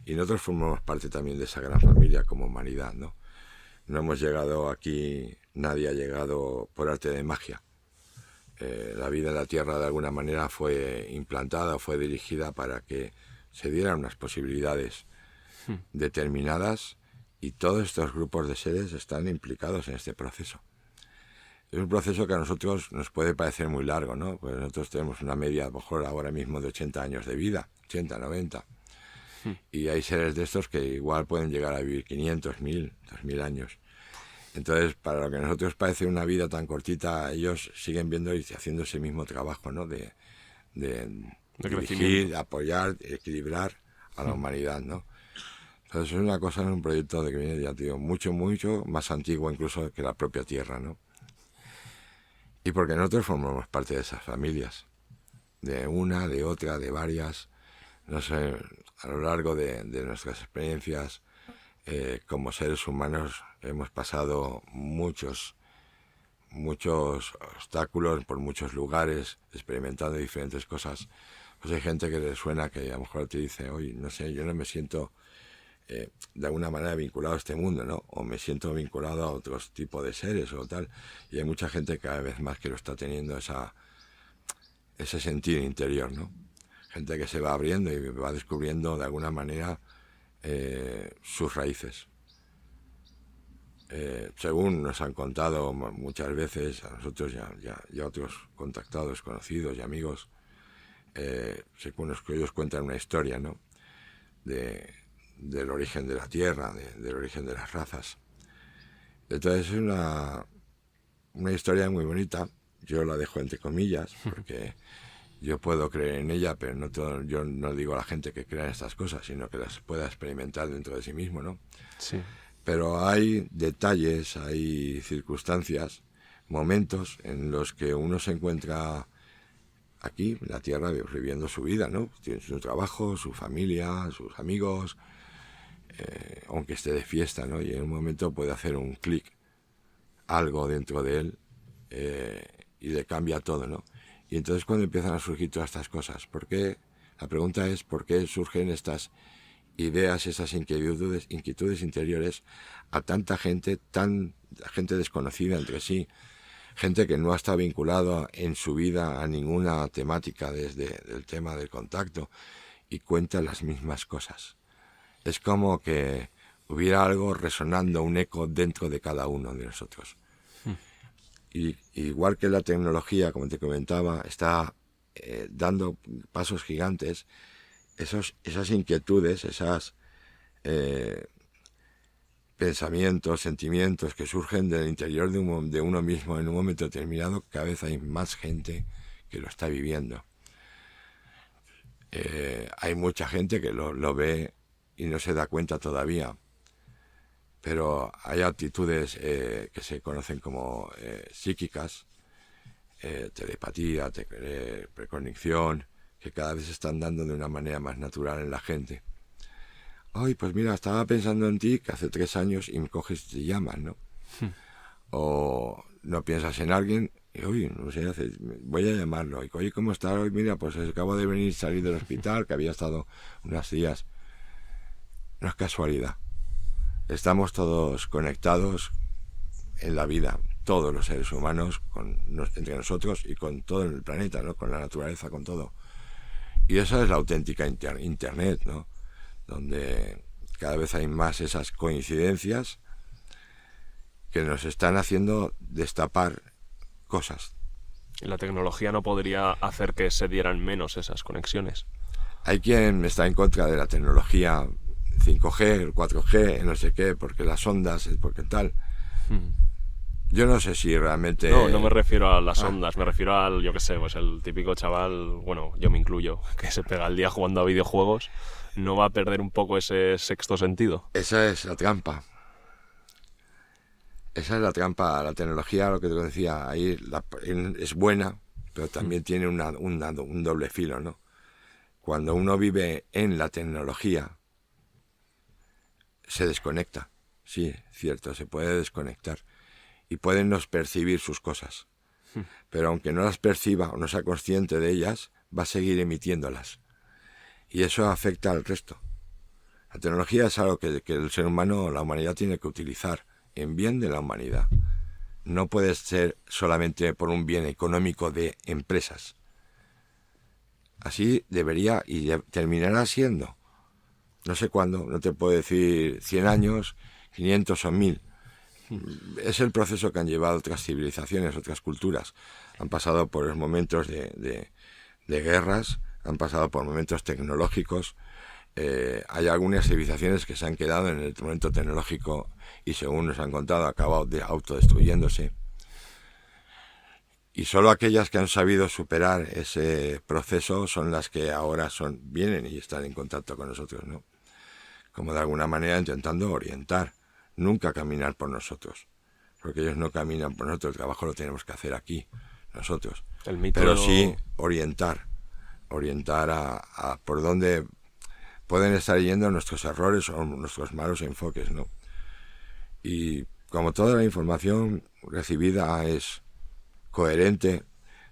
Y nosotros formamos parte también de esa gran familia como humanidad, ¿no? No hemos llegado aquí, nadie ha llegado por arte de magia. La vida en la Tierra de alguna manera fue implantada, fue dirigida para que se dieran unas posibilidades determinadas, y todos estos grupos de seres están implicados en este proceso. Es un proceso que a nosotros nos puede parecer muy largo, ¿no? Pues nosotros tenemos una media, a lo mejor ahora mismo, de 80 años de vida, 80, 90. Y hay seres de estos que igual pueden llegar a vivir 500, 1000, 2000 años. Entonces, para lo que a nosotros parece una vida tan cortita, ellos siguen viendo y haciendo ese mismo trabajo, ¿no? De dirigir, apoyar, equilibrar a la humanidad, ¿no? Entonces es una cosa, un proyecto de que viene, ya te digo, mucho, mucho más antiguo incluso que la propia Tierra, ¿no? Y porque nosotros formamos parte de esas familias, de una, de otra, de varias, no sé, a lo largo de nuestras experiencias como seres humanos hemos pasado muchos obstáculos por muchos lugares, experimentando diferentes cosas. Pues hay gente que le suena, que a lo mejor te dice, oye, no sé, yo no me siento de alguna manera vinculado a este mundo, ¿no? O me siento vinculado a otros tipos de seres o tal. Y hay mucha gente cada vez más que lo está teniendo ese sentido interior, ¿no? Gente que se va abriendo y va descubriendo de alguna manera sus raíces. Según nos han contado muchas veces a nosotros y a otros contactados, conocidos y amigos, según que ellos cuentan una historia, ¿no? Del origen de la Tierra, del origen de las razas. Entonces es una historia muy bonita. Yo la dejo entre comillas, porque yo puedo creer en ella, pero yo no digo a la gente que crea en estas cosas, sino que las pueda experimentar dentro de sí mismo, ¿no? Sí. Pero hay detalles, hay circunstancias, momentos en los que uno se encuentra aquí, en la Tierra, viviendo su vida, ¿no? Tiene su trabajo, su familia, sus amigos, aunque esté de fiesta, ¿no? Y en un momento puede hacer un clic, algo dentro de él, y le cambia todo, ¿no? Y entonces cuando empiezan a surgir todas estas cosas, la pregunta es ¿por qué surgen estas ideas, esas inquietudes interiores a tanta gente, gente desconocida entre sí, gente que no ha estado vinculado en su vida a ninguna temática desde el tema del contacto, y cuenta las mismas cosas. Es como que hubiera algo resonando, un eco dentro de cada uno de nosotros. Y igual que la tecnología, como te comentaba, está dando pasos gigantes, esas inquietudes, esas pensamientos, sentimientos que surgen del interior de uno mismo en un momento determinado, cada vez hay más gente que lo está viviendo. Hay mucha gente que lo ve y no se da cuenta todavía, pero hay actitudes que se conocen como psíquicas, telepatía, precognición, que cada vez se están dando de una manera más natural en la gente. Ay, pues mira, estaba pensando en ti que hace 3 años y me coges y te llamas, ¿no? O no piensas en alguien y, oye, no sé, voy a llamarlo. Y, oye, ¿cómo estás hoy? Mira, pues acabo de salir del hospital, que había estado unos días. No es casualidad. Estamos todos conectados en la vida, todos los seres humanos, entre nosotros y con todo el planeta, ¿no? Con la naturaleza, con todo. Y esa es la auténtica Internet, ¿no? Donde cada vez hay más esas coincidencias que nos están haciendo destapar cosas. ¿Y la tecnología no podría hacer que se dieran menos esas conexiones? Hay quien está en contra de la tecnología 5G, 4G, no sé qué, porque las ondas, porque tal. Yo no sé si realmente... No me refiero a las ondas, me refiero al, yo qué sé, pues el típico chaval, bueno, yo me incluyo, que se pega el día jugando a videojuegos, ¿no va a perder un poco ese sexto sentido? Esa es la trampa. Esa es la trampa. La tecnología, lo que te decía, ahí es buena, pero también tiene un doble filo, ¿no? Cuando uno vive en la tecnología, se desconecta. Sí, cierto, se puede desconectar. Y pueden no percibir sus cosas. Pero aunque no las perciba o no sea consciente de ellas, va a seguir emitiéndolas. Y eso afecta al resto. La tecnología es algo que el ser humano, la humanidad, tiene que utilizar en bien de la humanidad. No puede ser solamente por un bien económico de empresas. Así debería y terminará siendo. No sé cuándo, no te puedo decir 100 años, 500 o 1000. Es el proceso que han llevado otras civilizaciones, otras culturas. Han pasado por los momentos de guerras, han pasado por momentos tecnológicos. Hay algunas civilizaciones que se han quedado en el momento tecnológico y, según nos han contado, acabado autodestruyéndose. Y solo aquellas que han sabido superar ese proceso son las que ahora vienen y están en contacto con nosotros, ¿no? Como de alguna manera intentando orientar, nunca caminar por nosotros, porque ellos no caminan por nosotros, el trabajo lo tenemos que hacer aquí, nosotros. Pero sí orientar a por dónde pueden estar yendo nuestros errores o nuestros malos enfoques, ¿no? Y como toda la información recibida es coherente,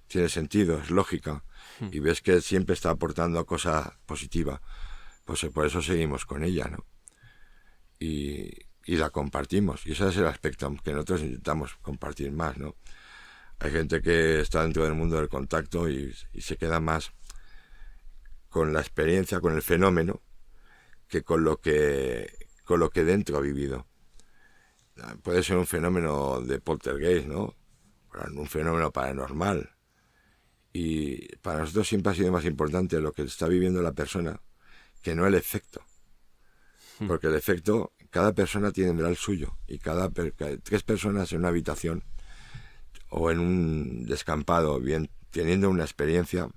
tiene sentido, es lógica, y ves que siempre está aportando cosa positiva, pues por eso seguimos con ella, ¿no? Y la compartimos, y ese es el aspecto que nosotros intentamos compartir más, ¿no? Hay gente que está dentro del mundo del contacto y se queda más con la experiencia, con el fenómeno, que con lo que dentro ha vivido. Puede ser un fenómeno de poltergeist, ¿no? Un fenómeno paranormal. Y para nosotros siempre ha sido más importante lo que está viviendo la persona que no el efecto. Porque el efecto, cada persona tendrá el suyo. Y cada 3 personas en una habitación o en un descampado, bien teniendo una experiencia,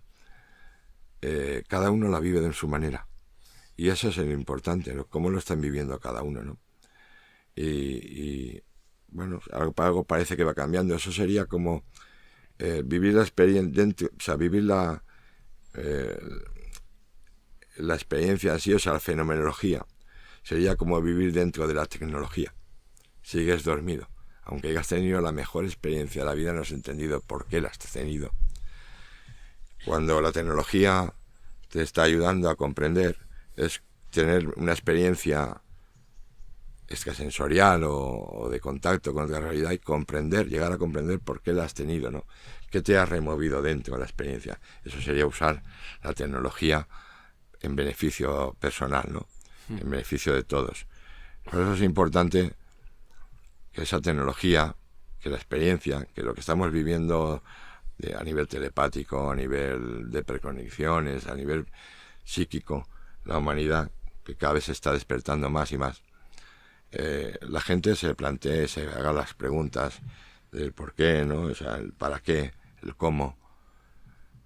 cada uno la vive de su manera. Y eso es lo importante, ¿no? Cómo lo están viviendo cada uno, ¿no? Y bueno, algo parece que va cambiando. Eso sería como vivir la experiencia, o sea, vivir la experiencia así, o sea, la fenomenología. Sería como vivir dentro de la tecnología. Sigues dormido. Aunque hayas tenido la mejor experiencia de la vida, no has entendido por qué la has tenido. Cuando la tecnología te está ayudando a comprender, es tener una experiencia extrasensorial o de contacto con la realidad y comprender, llegar a comprender por qué la has tenido, ¿no? ¿Qué te ha removido dentro de la experiencia? Eso sería usar la tecnología en beneficio personal, ¿no? En beneficio de todos. Por eso es importante que esa tecnología, que la experiencia, que lo que estamos viviendo a nivel telepático, a nivel de preconexiones, a nivel psíquico, la humanidad, que cada vez se está despertando más y más, la gente se plantee, se haga las preguntas del por qué, ¿no? O sea, el para qué, el cómo.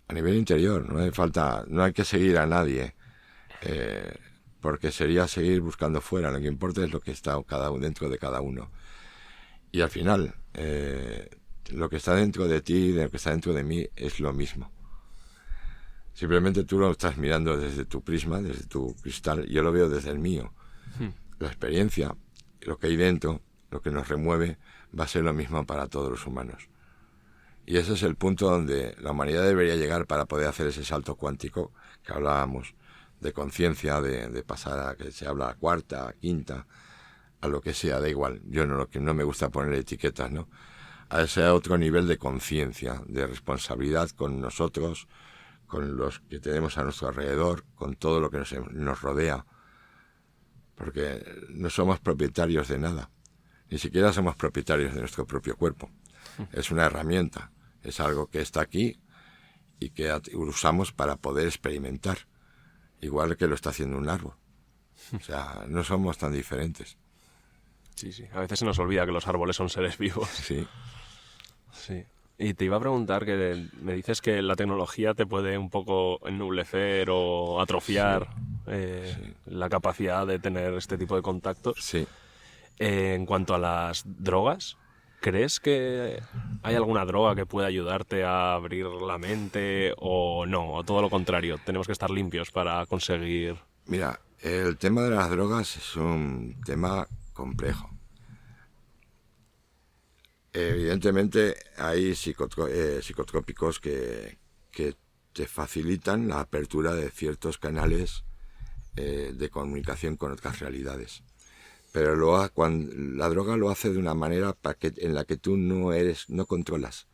A nivel interior, no hay que seguir a nadie, porque sería seguir buscando fuera. Lo que importa es lo que está dentro de cada uno. Y al final, lo que está dentro de ti y lo que está dentro de mí es lo mismo. Simplemente tú lo estás mirando desde tu prisma, desde tu cristal, y yo lo veo desde el mío. La experiencia, lo que hay dentro, lo que nos remueve, va a ser lo mismo para todos los humanos. Y ese es el punto donde la humanidad debería llegar para poder hacer ese salto cuántico que hablábamos, de conciencia, de pasar a que se habla a cuarta, a quinta, a lo que sea, da igual. Yo no me gusta poner etiquetas, ¿no? A ese otro nivel de conciencia, de responsabilidad con nosotros, con los que tenemos a nuestro alrededor, con todo lo que nos rodea. Porque no somos propietarios de nada. Ni siquiera somos propietarios de nuestro propio cuerpo. Es una herramienta, es algo que está aquí y que usamos para poder experimentar, igual que lo está haciendo un árbol. O sea, no somos tan diferentes. Sí, sí. A veces se nos olvida que los árboles son seres vivos. Sí. Sí. Y te iba a preguntar, que me dices que la tecnología te puede un poco ennublecer o atrofiar la capacidad de tener este tipo de contactos. Sí. En cuanto a las drogas, ¿crees que hay alguna droga que pueda ayudarte a abrir la mente o no? O todo lo contrario, tenemos que estar limpios para conseguir... Mira, el tema de las drogas es un tema complejo. Evidentemente hay psicotrópicos que te facilitan la apertura de ciertos canales de comunicación con otras realidades. Pero la droga lo hace de una manera en la que tú no controlas.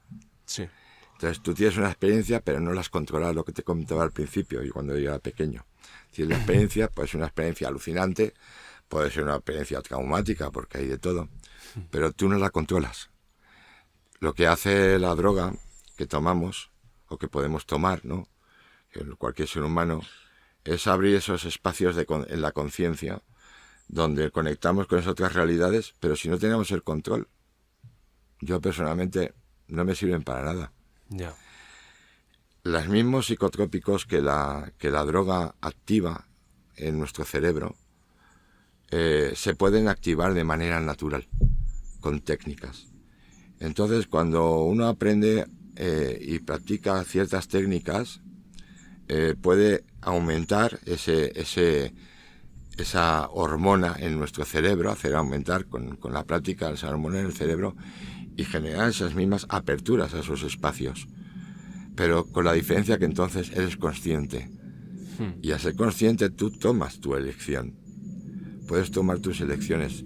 Sí. Entonces tú tienes una experiencia, pero no la has controlado, lo que te comentaba al principio y cuando yo era pequeño. Si la experiencia puede ser una experiencia alucinante, puede ser una experiencia traumática, porque hay de todo, pero tú no la controlas. Lo que hace la droga que tomamos, o que podemos tomar, ¿no? Cualquier ser humano, es abrir esos espacios en la conciencia, donde conectamos con esas otras realidades, pero si no tenemos el control, yo personalmente no me sirven para nada. Ya. Los mismos psicotrópicos que la droga activa en nuestro cerebro se pueden activar de manera natural, con técnicas. Entonces, cuando uno aprende y practica ciertas técnicas, puede aumentar esa hormona en nuestro cerebro, hacer aumentar con la práctica esa hormona en el cerebro y generar esas mismas aperturas a esos espacios. Pero con la diferencia que entonces eres consciente. Y al ser consciente tú tomas tu elección. Puedes tomar tus elecciones.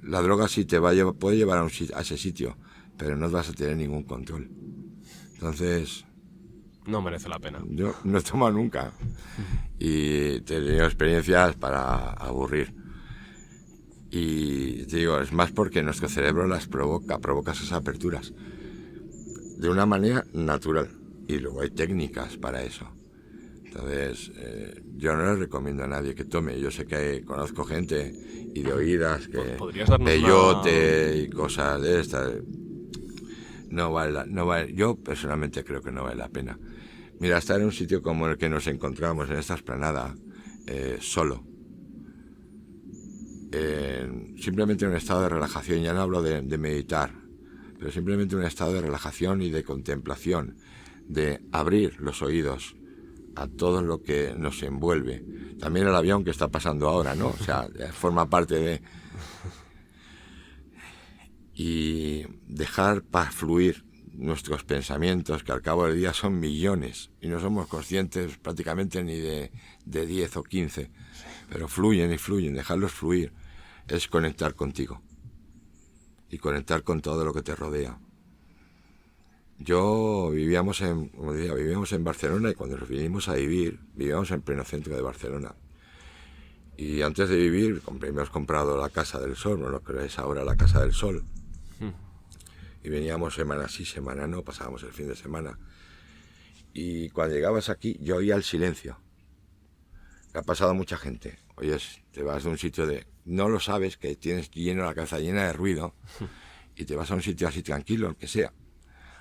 La droga sí puede llevar a ese sitio, pero no vas a tener ningún control. Entonces... No merece la pena. Yo no he tomado nunca. Y he tenido experiencias para aburrir. Y te digo, es más porque nuestro cerebro las provoca esas aperturas. De una manera natural. Y luego hay técnicas para eso. Entonces, yo no le recomiendo a nadie que tome. Yo sé que conozco gente y de oídas que peyote y cosas de estas. No vale, yo personalmente creo que no vale la pena. Mira, estar en un sitio como el que nos encontramos, en esta explanada, solo. Simplemente en un estado de relajación. Ya no hablo de meditar, pero simplemente un estado de relajación y de contemplación, de abrir los oídos a todo lo que nos envuelve. También el avión que está pasando ahora, ¿no? O sea, forma parte de... Y dejar fluir nuestros pensamientos, que al cabo del día son millones, y no somos conscientes prácticamente ni de 10 o 15, pero fluyen y fluyen, dejarlos fluir, es conectar contigo y conectar con todo lo que te rodea. Yo vivíamos en Barcelona, y cuando nos vinimos a vivir, vivíamos en pleno centro de Barcelona. Y antes de vivir, hemos comprado la Casa del Sol, lo que es ahora la Casa del Sol. Y veníamos semana sí, semana no, pasábamos el fin de semana. Y cuando llegabas aquí, yo oía el silencio. Ha pasado mucha gente. Oyes, te vas de un sitio no lo sabes, que tienes la cabeza llena de ruido, y te vas a un sitio así tranquilo, el que sea,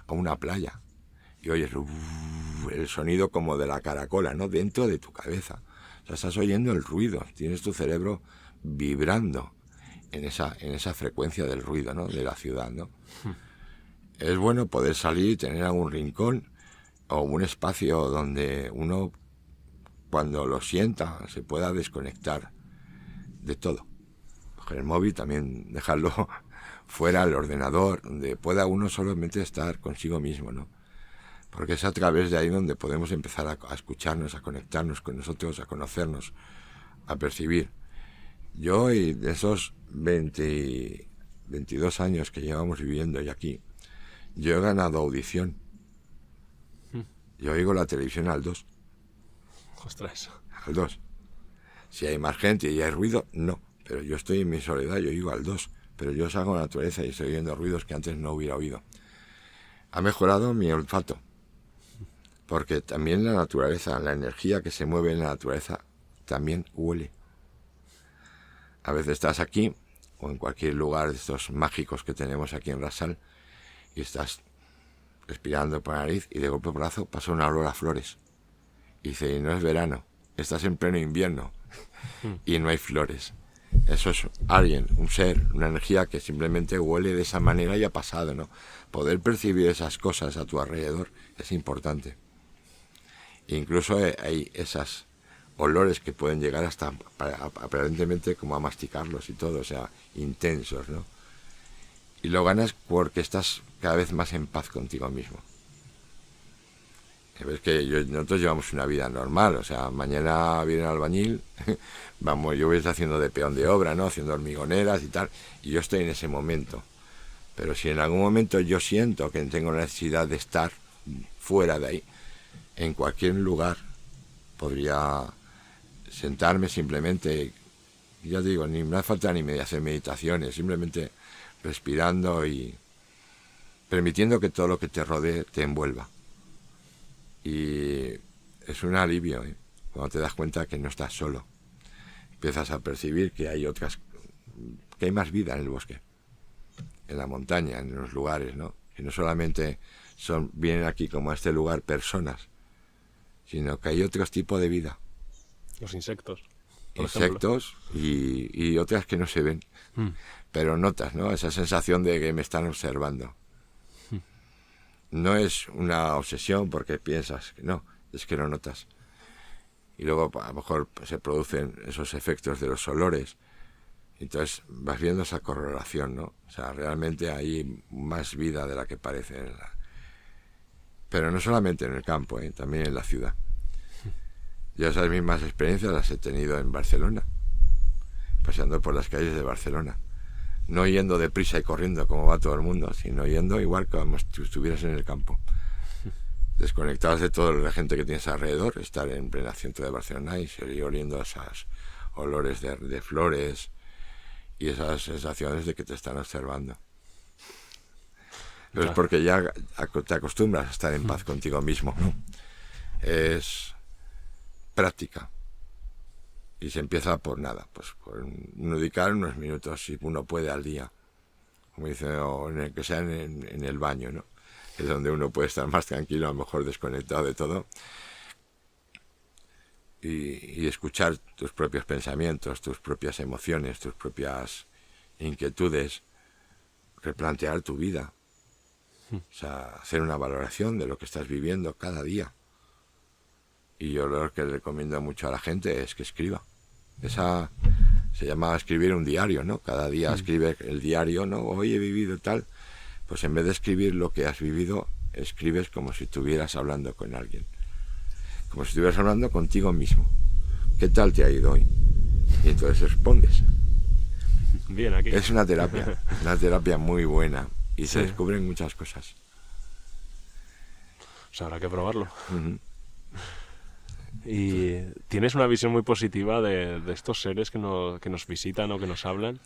a una playa, y oyes el sonido como de la caracola, ¿no? Dentro de tu cabeza. O sea, estás oyendo el ruido, tienes tu cerebro vibrando en esa frecuencia del ruido, ¿no? De la ciudad, ¿no? Es bueno poder salir y tener algún rincón o un espacio donde uno, cuando lo sienta, se pueda desconectar de todo. Coger el móvil, también dejarlo fuera, el ordenador, donde pueda uno solamente estar consigo mismo, ¿no? Porque es a través de ahí donde podemos empezar a escucharnos, a conectarnos con nosotros, a conocernos, a percibir. Yo, y de esos 22 años que llevamos viviendo y aquí, yo he ganado audición. Yo oigo la televisión al 2. Ostras. Al 2. Si hay más gente y hay ruido, no. Pero yo estoy en mi soledad, yo oigo al 2. Pero yo salgo a la naturaleza y estoy oyendo ruidos que antes no hubiera oído. Ha mejorado mi olfato. Porque también la naturaleza, la energía que se mueve en la naturaleza, también huele. A veces estás aquí, o en cualquier lugar de estos mágicos que tenemos aquí en Rasal, y estás respirando por la nariz, y de golpe por brazo pasa una olor a flores. Y dice, y no es verano, estás en pleno invierno, y no hay flores. Eso es alguien, un ser, una energía que simplemente huele de esa manera y ha pasado, ¿no? Poder percibir esas cosas a tu alrededor es importante. Incluso hay esos olores que pueden llegar hasta aparentemente como a masticarlos y todo, o sea, intensos, ¿no? Y lo ganas porque estás cada vez más en paz contigo mismo. Ves que nosotros llevamos una vida normal, o sea, mañana viene el albañil, vamos, yo voy a estar haciendo de peón de obra, ¿no? Haciendo hormigoneras y tal, y yo estoy en ese momento. Pero si en algún momento yo siento que tengo la necesidad de estar fuera de ahí, en cualquier lugar, podría sentarme simplemente, ya te digo, ni me hace falta ni hacer meditaciones, simplemente respirando y permitiendo que todo lo que te rodee te envuelva. Y es un alivio, ¿eh? Cuando te das cuenta que no estás solo. Empiezas a percibir que hay que hay más vida en el bosque, en la montaña, en los lugares, ¿no? Que no solamente vienen aquí como a este lugar personas, sino que hay otros tipos de vida. Los insectos. Insectos y otras que no se ven. Pero notas, ¿no? Esa sensación de que me están observando. No es una obsesión porque piensas que no, es que lo notas. Y luego a lo mejor se producen esos efectos de los olores. Entonces vas viendo esa correlación, ¿no? O sea, realmente hay más vida de la que parece. Pero no solamente en el campo, también en la ciudad. Yo esas mismas experiencias las he tenido en Barcelona, paseando por las calles de Barcelona. No yendo deprisa y corriendo como va todo el mundo, sino yendo igual como si estuvieras en el campo. Desconectados de toda la gente que tienes alrededor, estar en pleno centro de Barcelona y seguir oliendo esos olores de flores y esas sensaciones de que te están observando. Pero es porque ya te acostumbras a estar en paz contigo mismo, ¿no? Es práctica. Y se empieza por nada, pues por dedicar unos minutos, si uno puede, al día. Como dice, o que sea en el baño, ¿no? Es donde uno puede estar más tranquilo, a lo mejor desconectado de todo. Y escuchar tus propios pensamientos, tus propias emociones, tus propias inquietudes. Replantear tu vida. O sea, hacer una valoración de lo que estás viviendo cada día. Y yo lo que recomiendo mucho a la gente es que escriba. Se llama escribir un diario, ¿no? Cada día escribe el diario, ¿no? Hoy he vivido tal. Pues en vez de escribir lo que has vivido, escribes como si estuvieras hablando con alguien. Como si estuvieras hablando contigo mismo. ¿Qué tal te ha ido hoy? Y entonces respondes. Bien, aquí. Es una terapia muy buena. Y se descubren muchas cosas. Pues habrá que probarlo. Ujú. Y tienes una visión muy positiva de estos seres que nos visitan o que nos hablan.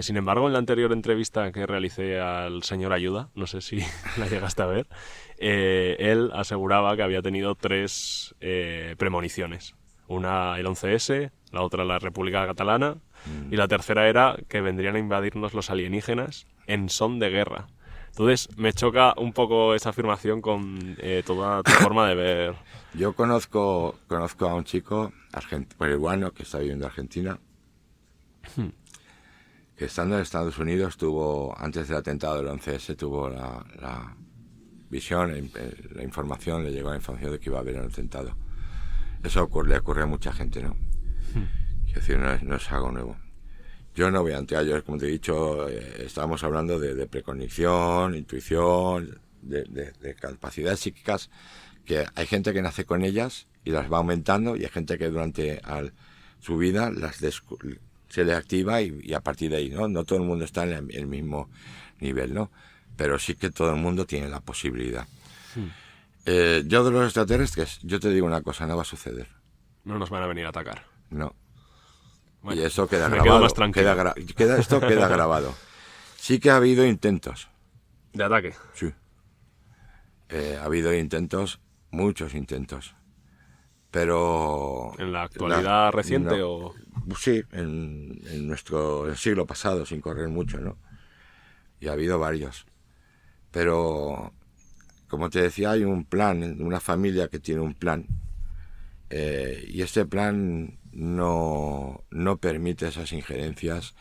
Sin embargo, en la anterior entrevista que realicé al señor Ayuda, no sé si la llegaste a ver, él aseguraba que había tenido 3 premoniciones. Una el 11S, la otra la República Catalana y la tercera era que vendrían a invadirnos los alienígenas en son de guerra. Entonces me choca un poco esa afirmación con toda tu forma de ver. Yo conozco a un chico peruano que está viviendo en Argentina, que estando en Estados Unidos tuvo, antes del atentado del 11S, tuvo la visión, la información, le llegó la información de que iba a haber un atentado. Eso le ocurre a mucha gente, ¿no? Quiero decir, no es algo nuevo. Yo no voy a entrar, yo, como te he dicho, estábamos hablando de precognición, intuición, de capacidades psíquicas, que hay gente que nace con ellas y las va aumentando, y hay gente que durante su vida se le activa y a partir de ahí, ¿no? No todo el mundo está en el mismo nivel, ¿no? Pero sí que todo el mundo tiene la posibilidad. Yo de los extraterrestres, yo te digo una cosa, no va a suceder. No nos van a venir a atacar. No. Bueno, Y eso queda me grabado. quedo más tranquilo. Esto queda grabado. Sí que ha habido intentos. ¿De ataque? Sí. Ha habido intentos, muchos intentos. Pero... ¿En la actualidad reciente o...? Sí, en nuestro siglo pasado, sin correr mucho, ¿no? Y ha habido varios. Pero, como te decía, hay un plan, una familia que tiene un plan. Y este plan no permite esas injerencias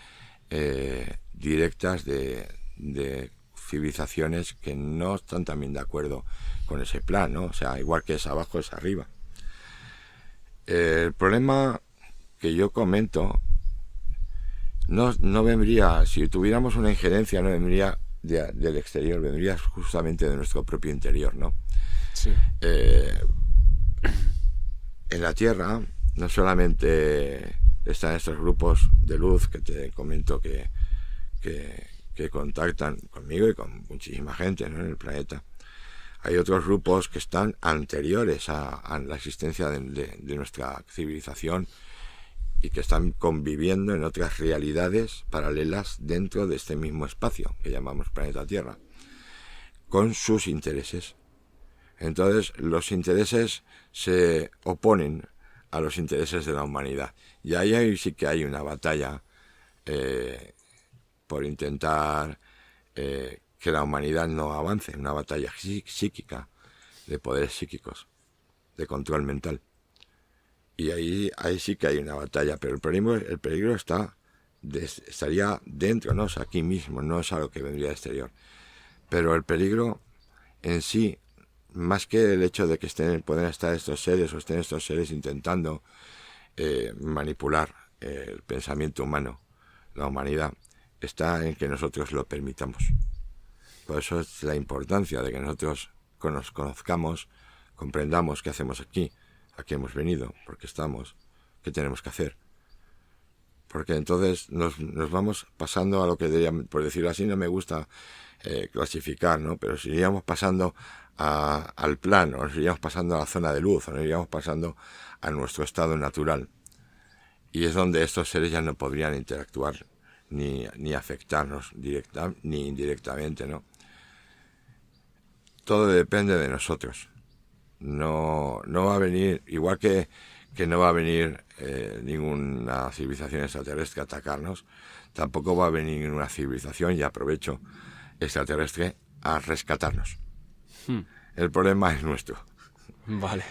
directas de civilizaciones que no están también de acuerdo con ese plan, ¿no? O sea, igual que es abajo, es arriba. El problema que yo comento no vendría, si tuviéramos una injerencia, no vendría del exterior, vendría justamente de nuestro propio interior, ¿no? Sí. En la Tierra no solamente están estos grupos de luz que te comento que contactan conmigo y con muchísima gente, ¿no?, en el planeta. Hay otros grupos que están anteriores a la existencia de nuestra civilización y que están conviviendo en otras realidades paralelas dentro de este mismo espacio que llamamos planeta Tierra, con sus intereses. Entonces, los intereses se oponen a los intereses de la humanidad. Y ahí sí que hay una batalla por intentar que la humanidad no avance, una batalla psíquica, de poderes psíquicos, de control mental. Y ahí sí que hay una batalla, pero el peligro estaría dentro, ¿no? O sea, aquí mismo, no es algo que vendría del exterior. Pero el peligro en sí, más que el hecho de que pueden estar estos seres o estén estos seres intentando manipular el pensamiento humano, la humanidad, está en que nosotros lo permitamos. Por eso es la importancia de que nosotros nos conozcamos, comprendamos qué hacemos aquí, a qué hemos venido, por qué estamos, qué tenemos que hacer. Porque entonces nos vamos pasando a lo que diríamos, por decirlo así, no me gusta clasificar, ¿no? Pero si iríamos pasando al plano, nos iríamos pasando a la zona de luz, o nos iríamos pasando a nuestro estado natural. Y es donde estos seres ya no podrían interactuar ni afectarnos directa ni indirectamente, ¿no? Todo depende de nosotros. No va a venir, igual que no va a venir ninguna civilización extraterrestre a atacarnos, tampoco va a venir ninguna civilización, y aprovecho, extraterrestre a rescatarnos. El problema es nuestro. Vale.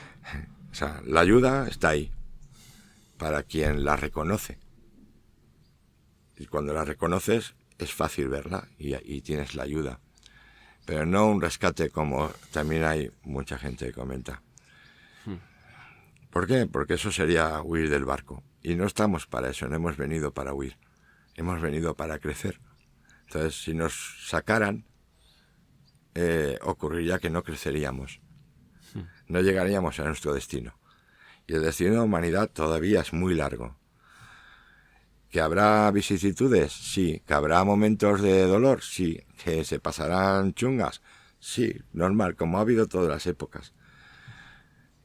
O sea, la ayuda está ahí para quien la reconoce. Y cuando la reconoces es fácil verla y tienes la ayuda. Pero no un rescate como también hay mucha gente que comenta. ¿Por qué? Porque eso sería huir del barco. Y no estamos para eso, no hemos venido para huir. Hemos venido para crecer. Entonces, si nos sacaran, ocurriría que no creceríamos. No llegaríamos a nuestro destino. Y el destino de la humanidad todavía es muy largo. ¿Que habrá vicisitudes? Sí. ¿Que habrá momentos de dolor? Sí. ¿Que se pasarán chungas? Sí, normal, como ha habido todas las épocas.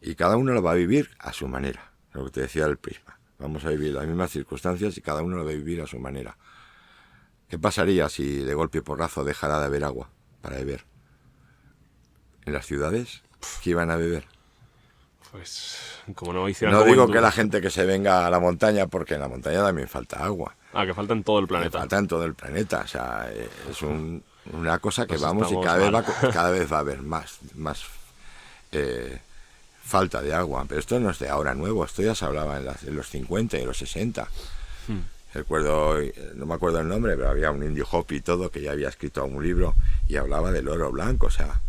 Y cada uno lo va a vivir a su manera, lo que te decía del prisma. Vamos a vivir las mismas circunstancias y cada uno lo va a vivir a su manera. ¿Qué pasaría si de golpe y porrazo dejara de haber agua para beber? ¿En las ciudades? ¿Qué iban a beber? Pues como no hicieran... No como digo en que la gente que se venga a la montaña, porque en la montaña también falta agua. Ah, que falta en todo el planeta. Falta en todo el planeta. O sea, es una cosa que Pues vamos y estamos cada vez va a haber más falta de agua. Pero esto no es de ahora nuevo. Esto ya se hablaba en los 50 y los 60. Recuerdo, no me acuerdo el nombre, pero había un indio Hopi y todo que ya había escrito un libro y hablaba del oro blanco. O sea,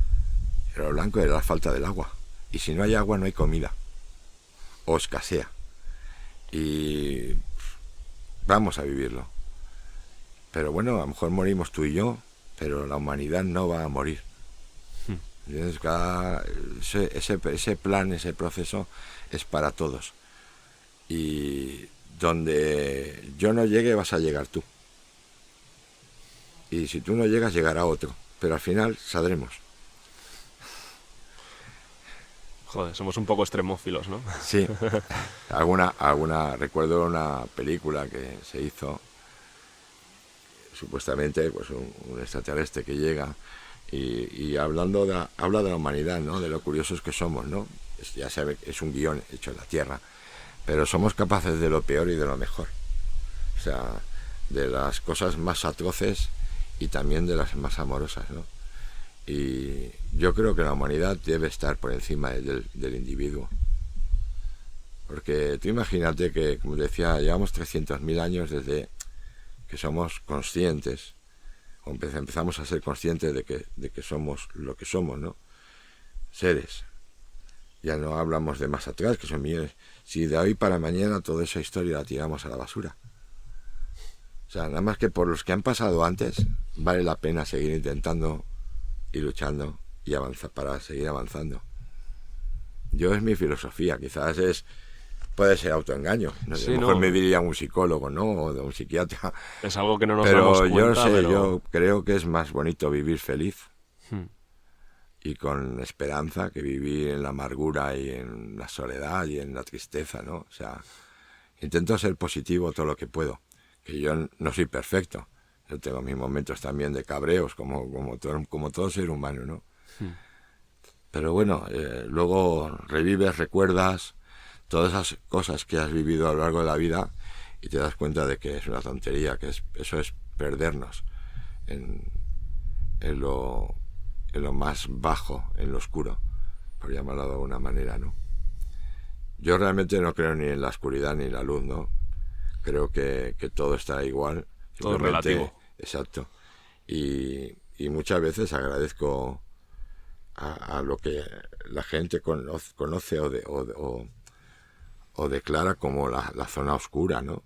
el oro blanco era la falta del agua. Y si no hay agua, no hay comida. O escasea. Y vamos a vivirlo. Pero bueno, a lo mejor morimos tú y yo, pero la humanidad no va a morir. Entonces, ese plan, ese proceso es para todos. Y donde yo no llegue, vas a llegar tú. Y si tú no llegas, llegará otro. Pero al final saldremos. Joder, somos un poco extremófilos, ¿no? Sí. Recuerdo una película que se hizo, supuestamente, pues un extraterrestre que llega y habla de la humanidad, ¿no? De lo curiosos que somos, ¿no? Ya sabe, es un guión hecho en la Tierra, pero somos capaces de lo peor y de lo mejor. O sea, de las cosas más atroces y también de las más amorosas, ¿no? Y yo creo que la humanidad debe estar por encima del individuo. Porque tú imagínate que, como decía, llevamos 300.000 años desde que somos conscientes, o empezamos a ser conscientes de que somos lo que somos, ¿no? Seres. Ya no hablamos de más atrás, que son millones. Si de hoy para mañana toda esa historia la tiramos a la basura. O sea, nada más que por los que han pasado antes, vale la pena seguir intentando y luchando y avanzar para seguir avanzando. Yo es mi filosofía, quizás puede ser autoengaño. No sé, Sí, a lo mejor no. me diría un psicólogo, ¿no? O de un psiquiatra. Es algo que no nos Pero damos yo cuenta, no sé, pero... yo creo que es más bonito vivir feliz Hmm. y con esperanza que vivir en la amargura y en la soledad y en la tristeza, ¿no? O sea, intento ser positivo todo lo que puedo, que yo no soy perfecto. Yo tengo mis momentos también de cabreos, como todo ser humano, ¿no? Pero bueno, luego revives, recuerdas todas esas cosas que has vivido a lo largo de la vida y te das cuenta de que es una tontería, que eso es perdernos en lo más bajo, en lo oscuro, por llamarlo de alguna manera, ¿no? Yo realmente no creo ni en la oscuridad ni en la luz, ¿no? Creo que todo está igual. Todo es relativo. Exacto. Y muchas veces agradezco a lo que la gente conoce o declara como la zona oscura, ¿no?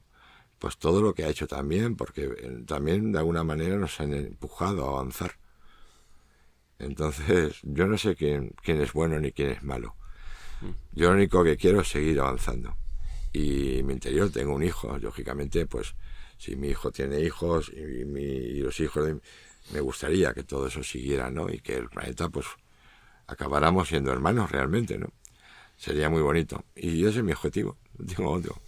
Pues todo lo que ha hecho también, porque también de alguna manera nos han empujado a avanzar. Entonces, yo no sé quién es bueno ni quién es malo. Yo lo único que quiero es seguir avanzando. Y en mi interior tengo un hijo, lógicamente, pues si mi hijo tiene hijos y los hijos me gustaría que todo eso siguiera, ¿no? Y que el planeta, pues, acabáramos siendo hermanos realmente, ¿no? Sería muy bonito. Y ese es mi objetivo, no tengo otro.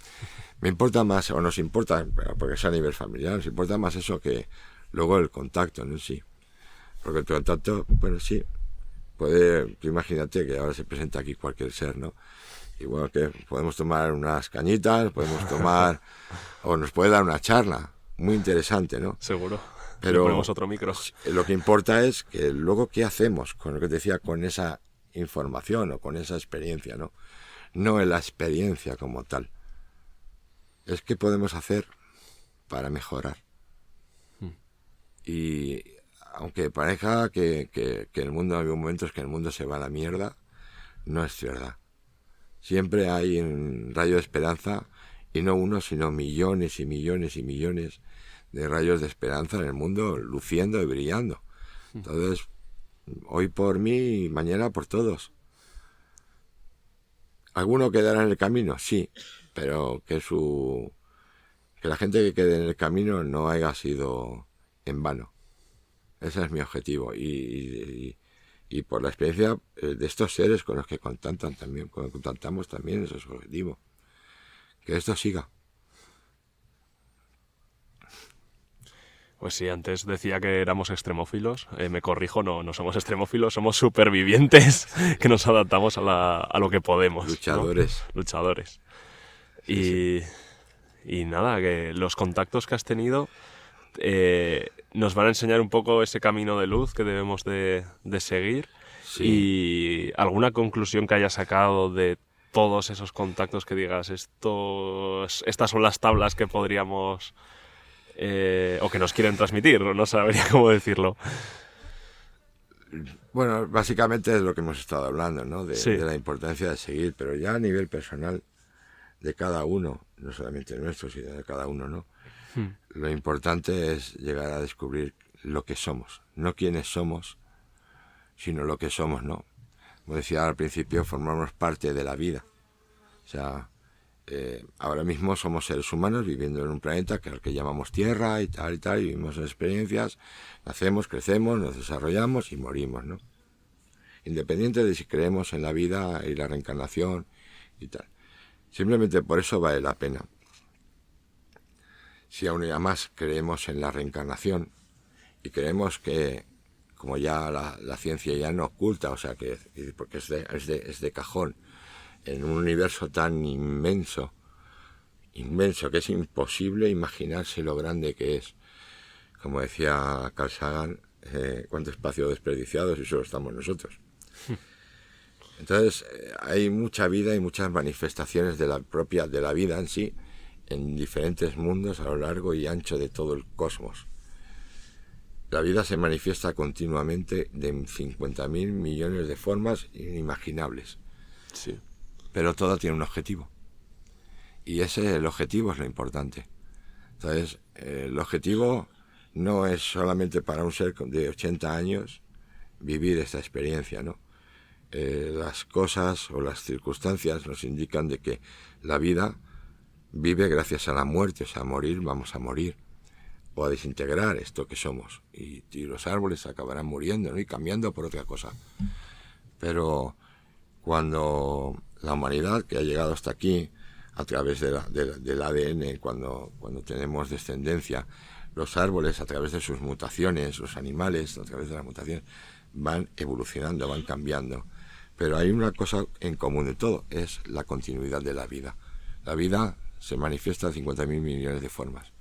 Me importa más, o nos importa, porque es a nivel familiar, nos importa más eso que luego el contacto, ¿no? Sí. Porque el contacto, bueno, sí, tú imagínate que ahora se presenta aquí cualquier ser, ¿no? Y bueno, que podemos tomar unas cañitas, podemos tomar, o nos puede dar una charla, muy interesante, ¿no? Seguro. Pero le ponemos otro micro. Lo que importa es que luego qué hacemos con lo que te decía, con esa información o con esa experiencia, ¿no? No en la experiencia como tal. Es qué podemos hacer para mejorar. Y aunque parezca que el mundo, hay momentos que el mundo se va a la mierda, no es verdad. Siempre hay un rayo de esperanza, y no uno, sino millones y millones y millones de rayos de esperanza en el mundo, luciendo y brillando. Entonces, hoy por mí y mañana por todos. ¿Alguno quedará en el camino? Sí, pero que la gente que quede en el camino no haya sido en vano. Ese es mi objetivo. Y y por la experiencia de estos seres con los que contactamos también, eso es su objetivo. Que esto siga. Pues sí, antes decía que éramos extremófilos. Me corrijo, no somos extremófilos, somos supervivientes que nos adaptamos a lo que podemos. Luchadores. ¿No? Luchadores. Sí. Y nada, que los contactos que has tenido nos van a enseñar un poco ese camino de luz que debemos de seguir. Sí. Y alguna conclusión que hayas sacado de todos esos contactos que digas, estas son las tablas que podríamos... o que nos quieren transmitir, no sabría cómo decirlo. Bueno, básicamente es lo que hemos estado hablando, ¿no? Sí. De la importancia de seguir, pero ya a nivel personal de cada uno, no solamente nuestro, sino de cada uno, ¿no? Lo importante es llegar a descubrir lo que somos, no quiénes somos, sino lo que somos, ¿no? Como decía al principio, formamos parte de la vida. O sea, ahora mismo somos seres humanos viviendo en un planeta que al que llamamos Tierra y tal, y vivimos en experiencias, nacemos, crecemos, nos desarrollamos y morimos, ¿no? Independiente de si creemos en la vida y la reencarnación y tal. Simplemente por eso vale la pena. Si aún más creemos en la reencarnación y creemos que, como ya la ciencia ya no oculta, o sea que porque es de cajón, en un universo tan inmenso que es imposible imaginarse lo grande que es. Como decía Carl Sagan, cuánto espacio desperdiciado si solo estamos nosotros. Entonces hay mucha vida y muchas manifestaciones de la vida en sí, en diferentes mundos a lo largo y ancho de todo el cosmos. La vida se manifiesta continuamente de 50.000 millones de formas inimaginables. Sí. Pero todo tiene un objetivo. Y el objetivo es lo importante. Entonces, el objetivo no es solamente para un ser de 80 años vivir esta experiencia, ¿no? Las cosas o las circunstancias nos indican de que la vida vive gracias a la muerte, o sea, a morir, vamos a morir, o a desintegrar esto que somos. Y los árboles acabarán muriendo, ¿no? Y cambiando por otra cosa. Pero cuando la humanidad que ha llegado hasta aquí a través del ADN, cuando tenemos descendencia, los árboles a través de sus mutaciones, los animales a través de las mutaciones van evolucionando, van cambiando, pero hay una cosa en común de todo, es la continuidad de la vida. La vida se manifiesta de 50.000 millones de formas,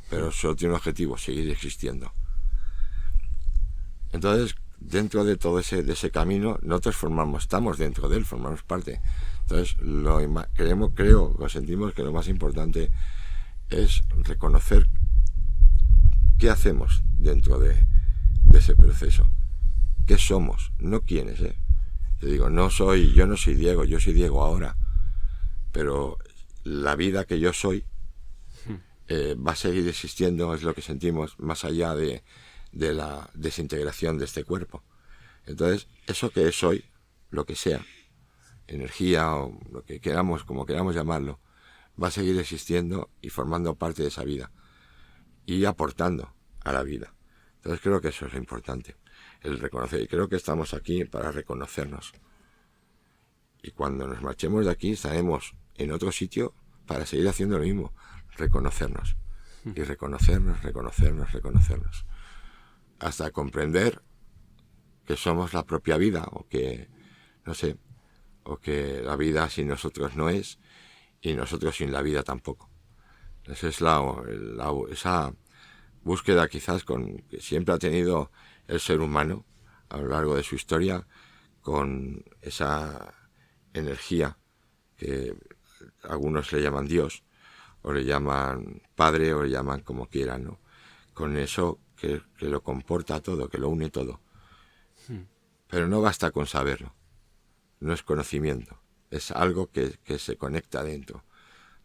pero solo tiene un objetivo, seguir existiendo. Entonces, dentro de todo ese camino, nosotros estamos dentro de él, formamos parte. Entonces, sentimos que lo más importante es reconocer qué hacemos dentro de ese proceso, qué somos, no quiénes, Yo digo, yo no soy Diego, yo soy Diego ahora, pero la vida que yo soy va a seguir existiendo, es lo que sentimos, más allá de la desintegración de este cuerpo. Entonces, eso que soy, lo que sea, energía o lo que queramos, como queramos llamarlo, va a seguir existiendo y formando parte de esa vida y aportando a la vida. Entonces creo que eso es lo importante, el reconocer, y creo que estamos aquí para reconocernos. Y cuando nos marchemos de aquí estaremos en otro sitio para seguir haciendo lo mismo, reconocernos. Y reconocernos, hasta comprender que somos la propia vida, o que, no sé, o que la vida sin nosotros no es, y nosotros sin la vida tampoco. Esa es esa búsqueda quizás que siempre ha tenido el ser humano a lo largo de su historia, con esa energía que algunos le llaman Dios, o le llaman Padre, o le llaman como quieran, ¿no? Con eso que lo comporta todo, que lo une todo. Pero no basta con saberlo, no es conocimiento, es algo que se conecta dentro.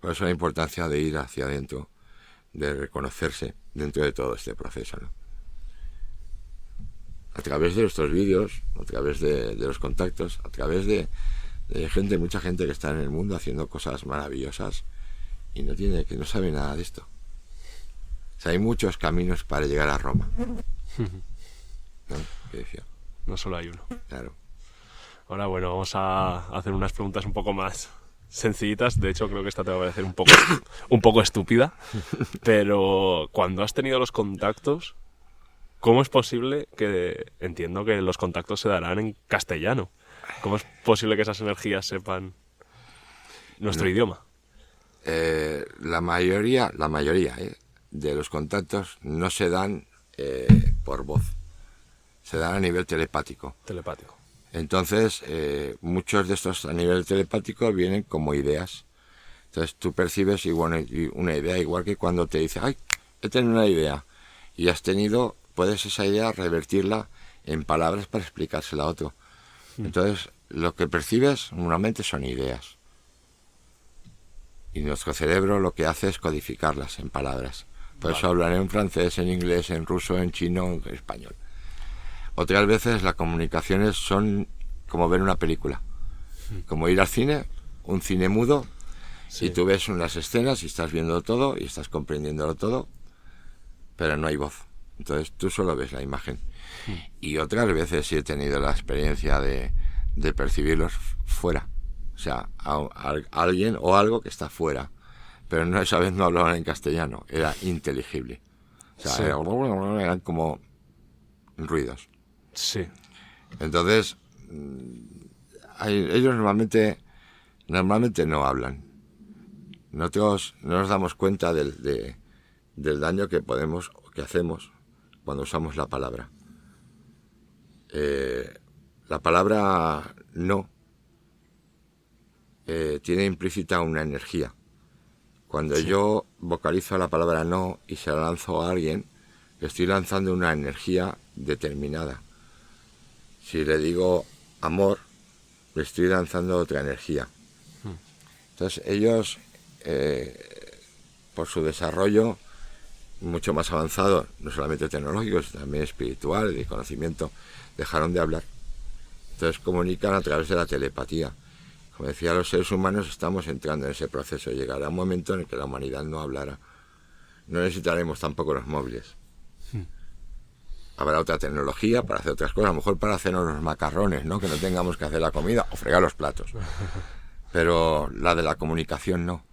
Por eso la importancia de ir hacia adentro, de reconocerse dentro de todo este proceso, ¿no? A través de nuestros vídeos, a través de los contactos, a través de mucha gente que está en el mundo haciendo cosas maravillosas y que no sabe nada de esto. O sea, hay muchos caminos para llegar a Roma, ¿no? ¿Qué decía? No solo hay uno. Claro. Ahora, bueno, vamos a hacer unas preguntas un poco más sencillitas. De hecho, creo que esta te va a parecer un poco estúpida. Pero cuando has tenido los contactos, ¿cómo es posible que... Entiendo que los contactos se darán en castellano. ¿Cómo es posible que esas energías sepan nuestro idioma? La mayoría de los contactos no se dan por voz, se dan a nivel telepático. Telepático. Entonces, muchos de estos a nivel telepático vienen como ideas. Entonces, tú percibes igual una idea, igual que cuando te dice, ay, he tenido una idea, y puedes esa idea revertirla en palabras para explicársela a otro. Entonces, lo que percibes normalmente son ideas. Y nuestro cerebro lo que hace es codificarlas en palabras. Por eso hablan en francés, en inglés, en ruso, en chino, en español. Otras veces las comunicaciones son como ver una película. Como ir al cine, un cine mudo, y tú ves unas escenas y estás viendo todo y estás comprendiéndolo todo, pero no hay voz. Entonces tú solo ves la imagen. Y otras veces sí he tenido la experiencia de percibirlos fuera. O sea, alguien o algo que está fuera. Pero esa vez no hablaban en castellano, era inteligible. O sea, eran como ruidos. Sí. Entonces, ellos normalmente no hablan. Nosotros no nos damos cuenta del daño que hacemos cuando usamos la palabra. La palabra no tiene implícita una energía. Cuando yo vocalizo la palabra no y se la lanzo a alguien, le estoy lanzando una energía determinada. Si le digo amor, le estoy lanzando otra energía. Entonces ellos, por su desarrollo mucho más avanzado, no solamente tecnológico, sino también espiritual, de conocimiento, dejaron de hablar. Entonces comunican a través de la telepatía. Como decía, los seres humanos estamos entrando en ese proceso. Llegará un momento en el que la humanidad no hablará. No necesitaremos tampoco los móviles. Habrá otra tecnología para hacer otras cosas, a lo mejor para hacernos los macarrones, ¿no? Que no tengamos que hacer la comida o fregar los platos. Pero la de la comunicación no.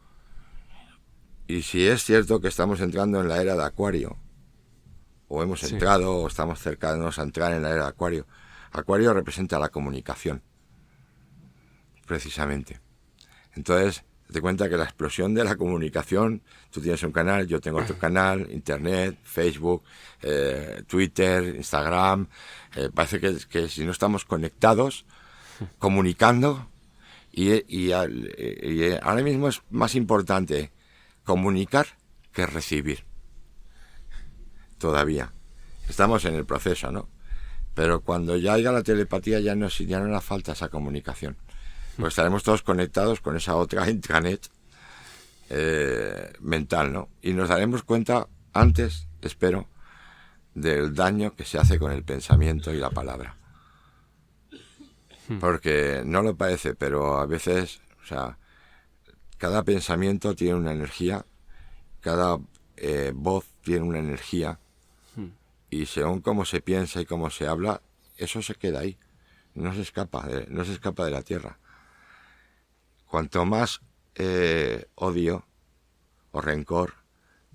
Y si es cierto que estamos entrando en la era de Acuario, o hemos entrado, o estamos cercanos a entrar en la era de Acuario. Acuario representa la comunicación, precisamente. Entonces, te cuenta que la explosión de la comunicación, tú tienes un canal, yo tengo otro canal, internet, Facebook, Twitter, Instagram, parece que si no estamos conectados, comunicando, y ahora mismo es más importante comunicar que recibir. Todavía. Estamos en el proceso, ¿no? Pero cuando ya haya la telepatía ya no hará falta esa comunicación. Pues estaremos todos conectados con esa otra intranet mental, ¿no? Y nos daremos cuenta antes, espero, del daño que se hace con el pensamiento y la palabra. Porque no lo parece, pero a veces, o sea, cada pensamiento tiene una energía, cada voz tiene una energía, y según cómo se piensa y cómo se habla, eso se queda ahí, no se escapa de la tierra. Cuanto más odio o rencor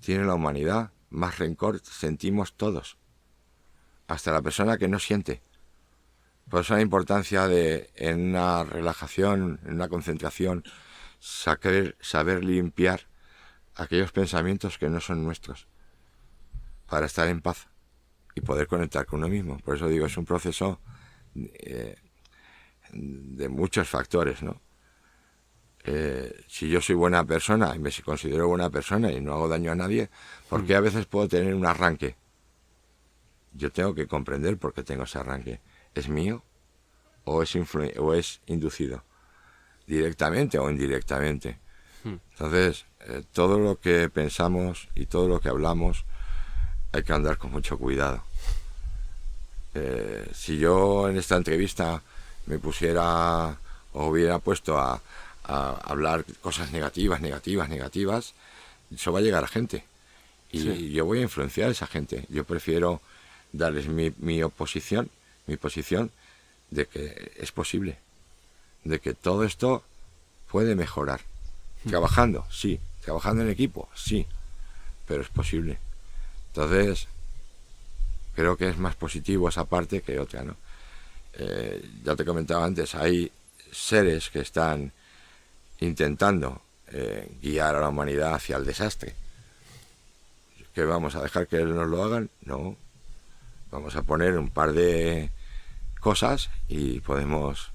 tiene la humanidad, más rencor sentimos todos, hasta la persona que no siente. Por eso la importancia de, en una relajación, en una concentración, saber limpiar aquellos pensamientos que no son nuestros, para estar en paz y poder conectar con uno mismo. Por eso digo, es un proceso de muchos factores, ¿no? Si yo soy buena persona y me considero buena persona y no hago daño a nadie, ¿por qué a veces puedo tener un arranque? Yo tengo que comprender por qué tengo ese arranque. ¿Es mío o es inducido? Directamente o indirectamente. Entonces, todo lo que pensamos y todo lo que hablamos hay que andar con mucho cuidado. Si yo en esta entrevista me pusiera o hubiera puesto a hablar cosas negativas, eso va a llegar a gente. Y yo voy a influenciar a esa gente. Yo prefiero darles mi oposición, mi posición de que es posible, de que todo esto puede mejorar. Trabajando, sí. Trabajando en equipo, sí. Pero es posible. Entonces, creo que es más positivo esa parte que otra, ¿no? Ya te comentaba antes, hay seres que están intentando guiar a la humanidad hacia el desastre. ¿Que vamos a dejar que nos lo hagan? No. Vamos a poner un par de cosas y podemos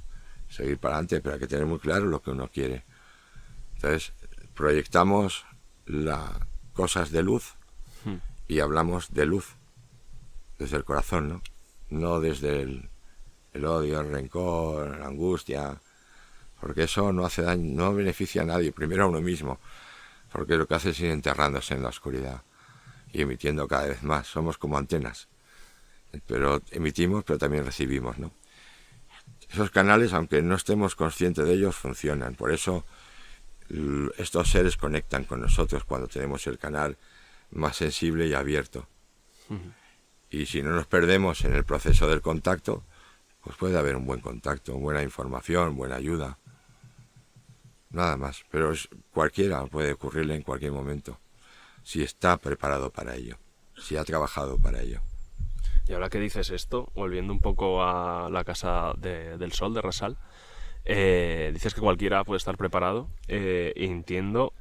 seguir para adelante, pero hay que tener muy claro lo que uno quiere. Entonces, proyectamos las cosas de luz y hablamos de luz desde el corazón, ¿no? No desde el odio, el rencor, la angustia, porque eso no hace daño, no beneficia a nadie, primero a uno mismo, porque lo que hace es ir enterrándose en la oscuridad y emitiendo cada vez más. Somos como antenas, pero emitimos, pero también recibimos, ¿no? Esos canales, aunque no estemos conscientes de ellos, funcionan. Por eso estos seres conectan con nosotros cuando tenemos el canal más sensible y abierto. Y si no nos perdemos en el proceso del contacto, pues puede haber un buen contacto, buena información, buena ayuda. Nada más, pero cualquiera puede ocurrirle en cualquier momento, si está preparado para ello, si ha trabajado para ello. Y ahora que dices esto, volviendo un poco a la Casa del Sol de Rasal, dices que cualquiera puede estar preparado. Entiendo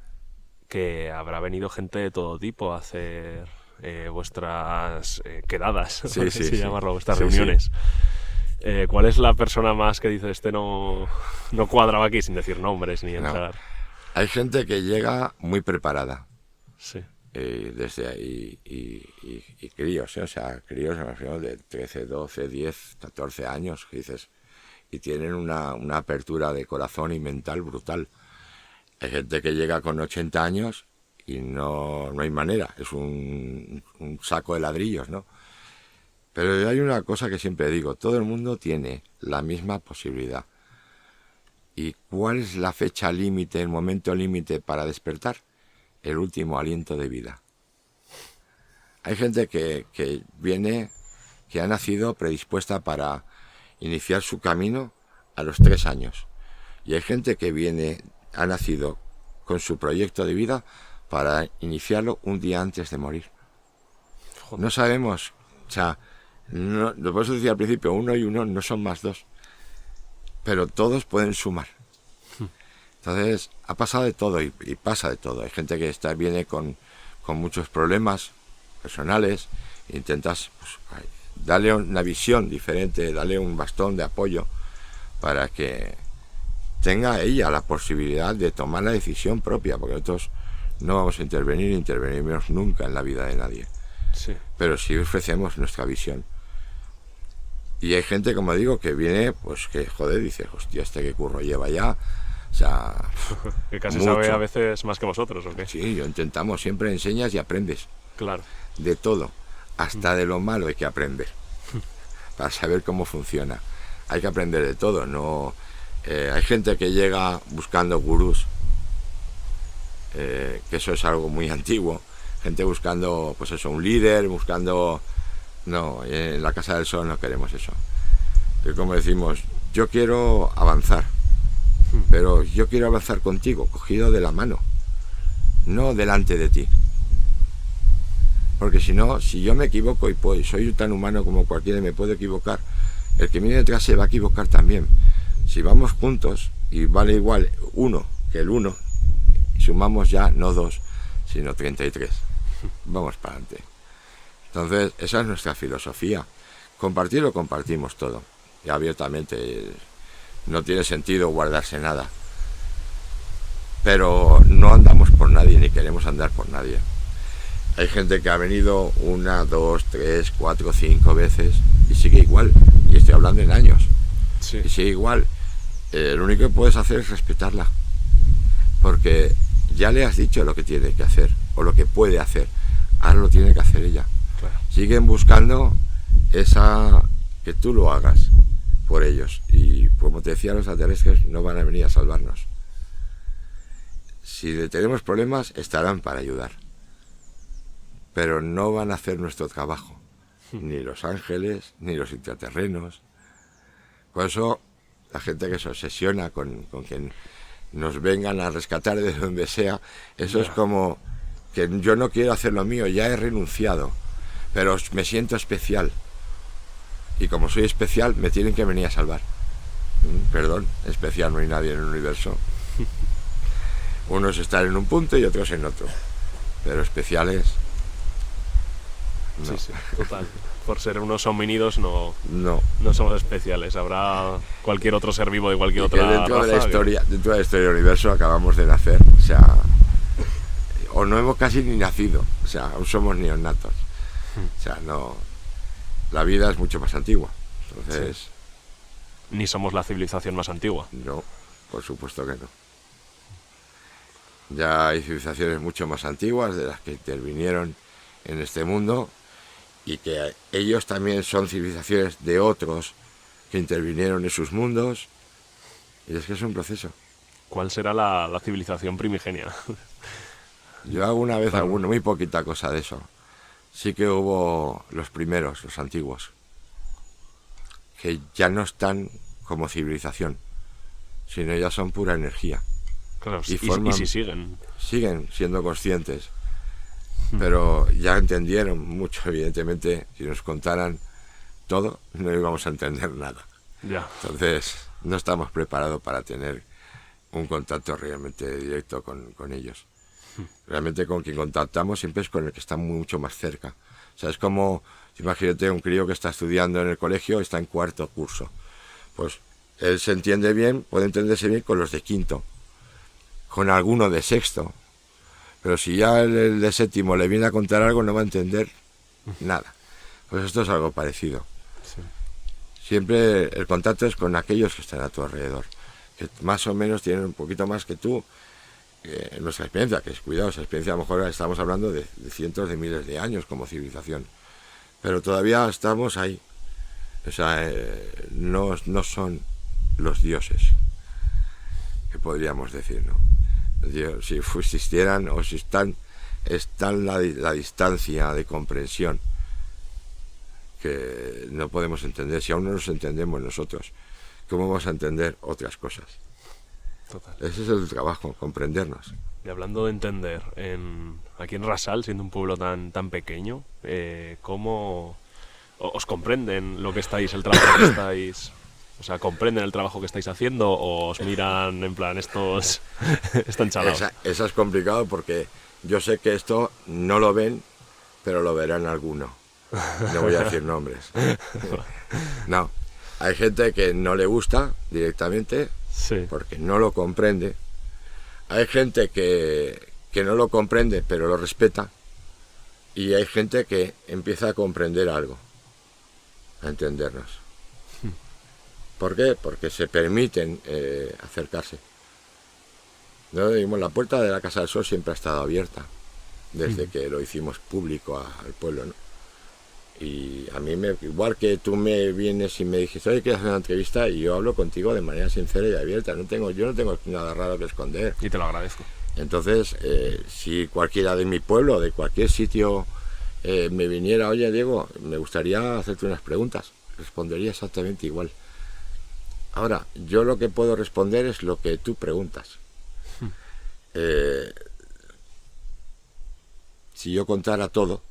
que habrá venido gente de todo tipo a hacer vuestras quedadas, sí, sí, llamarlo, vuestras reuniones. Sí. ¿Cuál es la persona más que dice no cuadraba aquí, sin decir nombres ni entrar? No. Hay gente que llega muy preparada. Sí. Desde ahí y críos, o sea, críos de 13, 12, 10, 14 años, que dices, y tienen una apertura de corazón y mental brutal. Hay gente que llega con 80 años y no hay manera, es un saco de ladrillos, ¿no? Pero hay una cosa que siempre digo, todo el mundo tiene la misma posibilidad. ¿Y cuál es la fecha límite, el momento límite para despertar? El último aliento de vida. Hay gente que viene, que ha nacido predispuesta para iniciar su camino a los 3 años. Y hay gente que ha nacido con su proyecto de vida para iniciarlo un día antes de morir. Joder. No sabemos, o sea, lo por eso decía al principio, 1 y 1 no son más 2, pero todos pueden sumar. Entonces, ha pasado de todo y pasa de todo. Hay gente que viene con muchos problemas personales, intentas pues, darle una visión diferente, darle un bastón de apoyo para que tenga ella la posibilidad de tomar la decisión propia, porque nosotros no vamos a interveniremos nunca en la vida de nadie. Sí. Pero sí ofrecemos nuestra visión. Y hay gente, como digo, que viene, pues que joder, dice, hostia, que curro lleva ya. O sea, que casi mucho. Sabe a veces más que vosotros, ¿o qué? Sí, yo intentamos, siempre enseñas y aprendes. Claro. De todo, hasta de lo malo hay que aprender para saber cómo funciona. Hay que aprender de todo, no. Hay gente que llega buscando gurús, que eso es algo muy antiguo. Gente buscando, pues eso, un líder, buscando. No, en la Casa del Sol no queremos eso. Que como decimos, yo quiero avanzar. Pero yo quiero avanzar contigo, cogido de la mano, no delante de ti. Porque si no, si yo me equivoco y soy tan humano como cualquiera me puedo equivocar, el que viene detrás se va a equivocar también. Si vamos juntos y vale igual 1 que el 1, sumamos ya no 2, sino 33. Vamos para adelante. Entonces, esa es nuestra filosofía. Compartirlo, compartimos todo. Y abiertamente. No tiene sentido guardarse nada. Pero no andamos por nadie, ni queremos andar por nadie. Hay gente que ha venido 1, 2, 3, 4, 5 veces y sigue igual. Y estoy hablando en años. Sí. Y sigue igual. Lo único que puedes hacer es respetarla. Porque ya le has dicho lo que tiene que hacer o lo que puede hacer. Ahora lo tiene que hacer ella. Claro. Siguen buscando que tú lo hagas por ellos. Y como te decía, los extraterrestres no van a venir a salvarnos. Si tenemos problemas, estarán para ayudar. Pero no van a hacer nuestro trabajo. ni los ángeles, ni los intraterrenos. Por eso la gente que se obsesiona con que nos vengan a rescatar de donde sea, eso es como que yo no quiero hacer lo mío, ya he renunciado, pero me siento especial. Y como soy especial, me tienen que venir a salvar. Perdón, especial no hay nadie en el universo. Unos están en un punto y otros en otro. Pero especiales... no. Sí, total. Por ser unos homínidos no somos especiales. Habrá cualquier otro ser vivo de cualquier otra dentro raza. De la historia, dentro de la historia del universo acabamos de nacer. O sea, o no hemos casi ni nacido. O sea, aún somos neonatos. O sea, no... La vida es mucho más antigua. Entonces... Sí. Ni somos la civilización más antigua. No, por supuesto que no. Ya hay civilizaciones mucho más antiguas de las que intervinieron en este mundo y que ellos también son civilizaciones de otros que intervinieron en sus mundos, y es que es un proceso. ¿Cuál será la civilización primigenia? Yo alguna vez, muy poquita cosa de eso. Sí que hubo los primeros, los antiguos, que ya no están como civilización, sino ya son pura energía. Claro, y si siguen. Siguen siendo conscientes, pero ya entendieron mucho, evidentemente. Si nos contaran todo, no íbamos a entender nada. Ya. Entonces, no estamos preparados para tener un contacto realmente directo con ellos. Realmente con quien contactamos siempre es con el que está mucho más cerca. O sea, es como, imagínate un crío que está estudiando en el colegio, está en cuarto curso. Pues él se entiende bien, puede entenderse bien con los de quinto, con alguno de sexto. Pero si ya el de séptimo le viene a contar algo, no va a entender nada. Pues esto es algo parecido. Sí. Siempre el contacto es con aquellos que están a tu alrededor, que más o menos tienen un poquito más que tú. En nuestra experiencia, que es cuidado, esa experiencia a lo mejor estamos hablando de cientos de miles de años como civilización, pero todavía estamos ahí. O sea, no son los dioses, que podríamos decir, ¿no? Si existieran o si están la distancia de comprensión que no podemos entender. Si aún no nos entendemos nosotros, ¿cómo vamos a entender otras cosas? Total. Ese es el trabajo, comprendernos. Y hablando de entender, aquí en Rasal, siendo un pueblo tan pequeño, ¿cómo os comprenden lo que estáis, el trabajo que estáis? O sea, ¿comprenden el trabajo que estáis haciendo o os miran en plan, estos están chalados? Eso es complicado porque yo sé que esto no lo ven, pero lo verán alguno. No voy a decir nombres. No, hay gente que no le gusta directamente. Sí. Porque no lo comprende. Hay gente que no lo comprende pero lo respeta, y hay gente que empieza a comprender algo, a entendernos. ¿Por qué? Porque se permiten acercarse. ¿No? Digamos, la puerta de la Casa del Sol siempre ha estado abierta desde que lo hicimos público al pueblo, ¿no? Y a mí, igual que tú me vienes y me dijiste, oye, ¿quieres hacer una entrevista? Y yo hablo contigo de manera sincera y abierta. Yo no tengo nada raro que esconder. Y te lo agradezco. Entonces, si cualquiera de mi pueblo, de cualquier sitio, me viniera, oye, Diego, me gustaría hacerte unas preguntas, respondería exactamente igual. Ahora, yo lo que puedo responder es lo que tú preguntas. Si yo contara todo,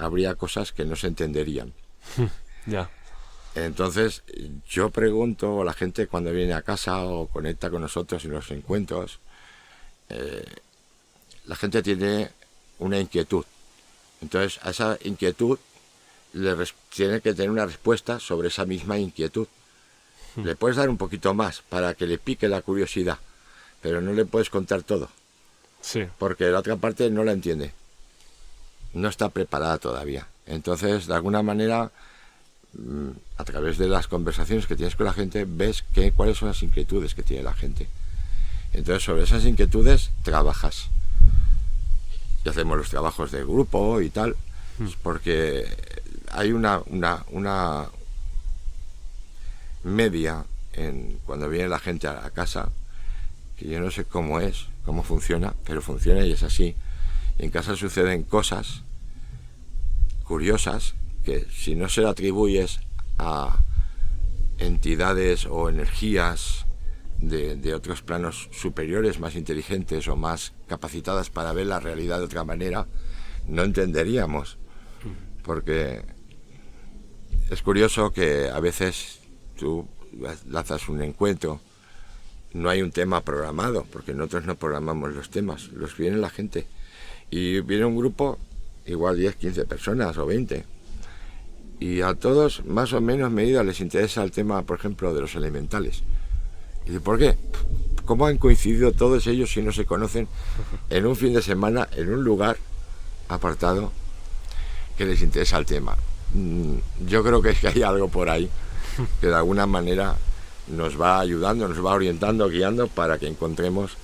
habría cosas que no se entenderían. Ya. Entonces, yo pregunto a la gente cuando viene a casa o conecta con nosotros en los encuentros, la gente tiene una inquietud. Entonces, a esa inquietud tiene que tener una respuesta sobre esa misma inquietud. Le puedes dar un poquito más para que le pique la curiosidad, pero no le puedes contar todo. Sí. Porque la otra parte no la entiende. No está preparada todavía. Entonces, de alguna manera, a través de las conversaciones que tienes con la gente, ves cuáles son las inquietudes que tiene la gente. Entonces, sobre esas inquietudes trabajas. Y hacemos los trabajos de grupo y tal, porque hay una media cuando viene la gente a la casa, que yo no sé cómo funciona, pero funciona y es así. En casa suceden cosas curiosas que si no se lo atribuyes a entidades o energías de otros planos superiores, más inteligentes o más capacitadas para ver la realidad de otra manera, no entenderíamos. Porque es curioso que a veces tú lanzas un encuentro, no hay un tema programado, porque nosotros no programamos los temas, los viene la gente. Y viene un grupo, igual 10, 15 personas o 20, y a todos, más o menos medida, les interesa el tema, por ejemplo, de los elementales. Y dice, ¿por qué? ¿Cómo han coincidido todos ellos si no se conocen en un fin de semana, en un lugar apartado que les interesa el tema? Yo creo que es que hay algo por ahí que de alguna manera nos va ayudando, nos va orientando, guiando para que encontremos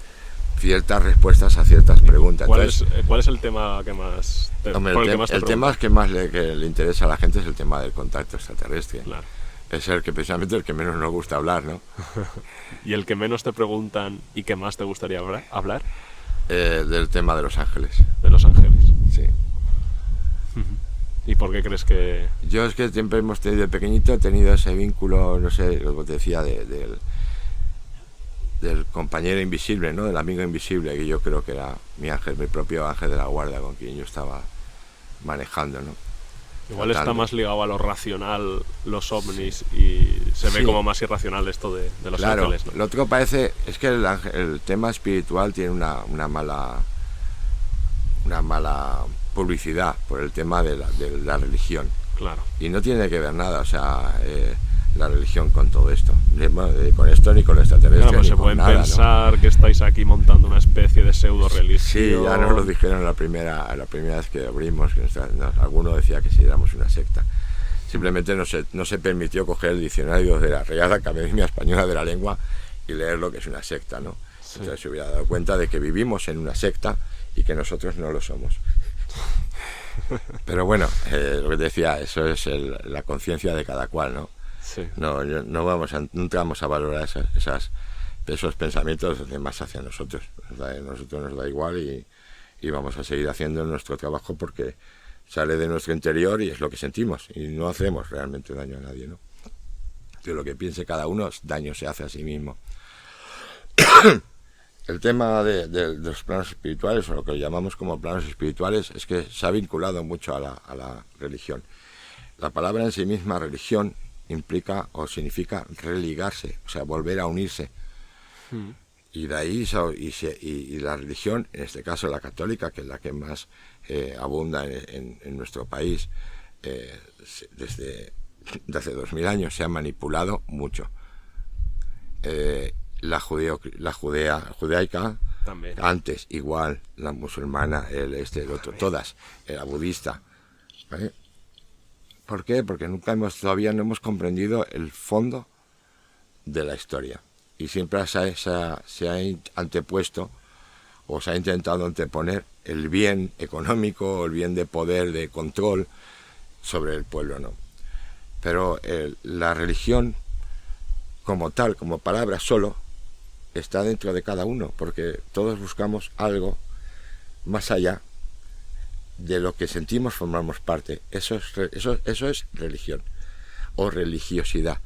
ciertas respuestas a ciertas preguntas. ¿Cuál es el tema que más te el tema que más le interesa a la gente es el tema del contacto extraterrestre. Claro. Es precisamente el que menos nos gusta hablar, ¿no? ¿Y el que menos te preguntan y que más te gustaría hablar? Del tema de los ángeles. De los ángeles. Sí. ¿Y por qué crees que...? Yo es que siempre hemos tenido, de pequeñito, he tenido ese vínculo, no sé, lo que te decía, del compañero invisible, ¿no? Del amigo invisible, que yo creo que era mi ángel, mi propio ángel de la guarda con quien yo estaba manejando, ¿no? Igual está más ligado a lo racional, los ovnis, y se ve como más irracional esto de los ángeles, ¿no? Lo otro parece, es que el tema espiritual tiene una mala publicidad por el tema de la religión. Claro. Y no tiene que ver nada, o sea, la religión con todo esto. Con esto ni con extraterrestres. Claro, pues se pueden pensar, ¿no?, que estáis aquí montando una especie de pseudo religión. Sí, ya nos lo dijeron la primera vez que abrimos, que alguno decía que si éramos una secta. Simplemente no se permitió coger el diccionario de la Real Academia Española de la Lengua y leer lo que es una secta, ¿no? Sí. Entonces se hubiera dado cuenta de que vivimos en una secta y que nosotros no lo somos. Pero bueno, lo que te decía, eso es la conciencia de cada cual, ¿no? Sí. Nunca vamos a valorar esos pensamientos más hacia nosotros. Nosotros nos da igual y vamos a seguir haciendo nuestro trabajo porque sale de nuestro interior y es lo que sentimos y no hacemos realmente daño a nadie, ¿no? Entonces, lo que piense cada uno, daño se hace a sí mismo. El tema de los planos espirituales, o lo que llamamos como planos espirituales, es que se ha vinculado mucho a la religión. La palabra en sí misma, religión, implica o significa religarse, o sea, volver a unirse. Y de ahí, y la religión, en este caso la católica, que es la que más abunda en nuestro país, desde hace 2000 años se ha manipulado mucho. La judaica también. Antes igual, la musulmana, el otro, todas, la budista, ¿vale? ¿Por qué? Porque todavía no hemos comprendido el fondo de la historia y siempre se ha antepuesto o se ha intentado anteponer el bien económico o el bien de poder, de control sobre el pueblo, ¿no? Pero la religión como tal, como palabra solo, está dentro de cada uno, porque todos buscamos algo más allá de lo que sentimos, formamos parte. Eso es religión o religiosidad,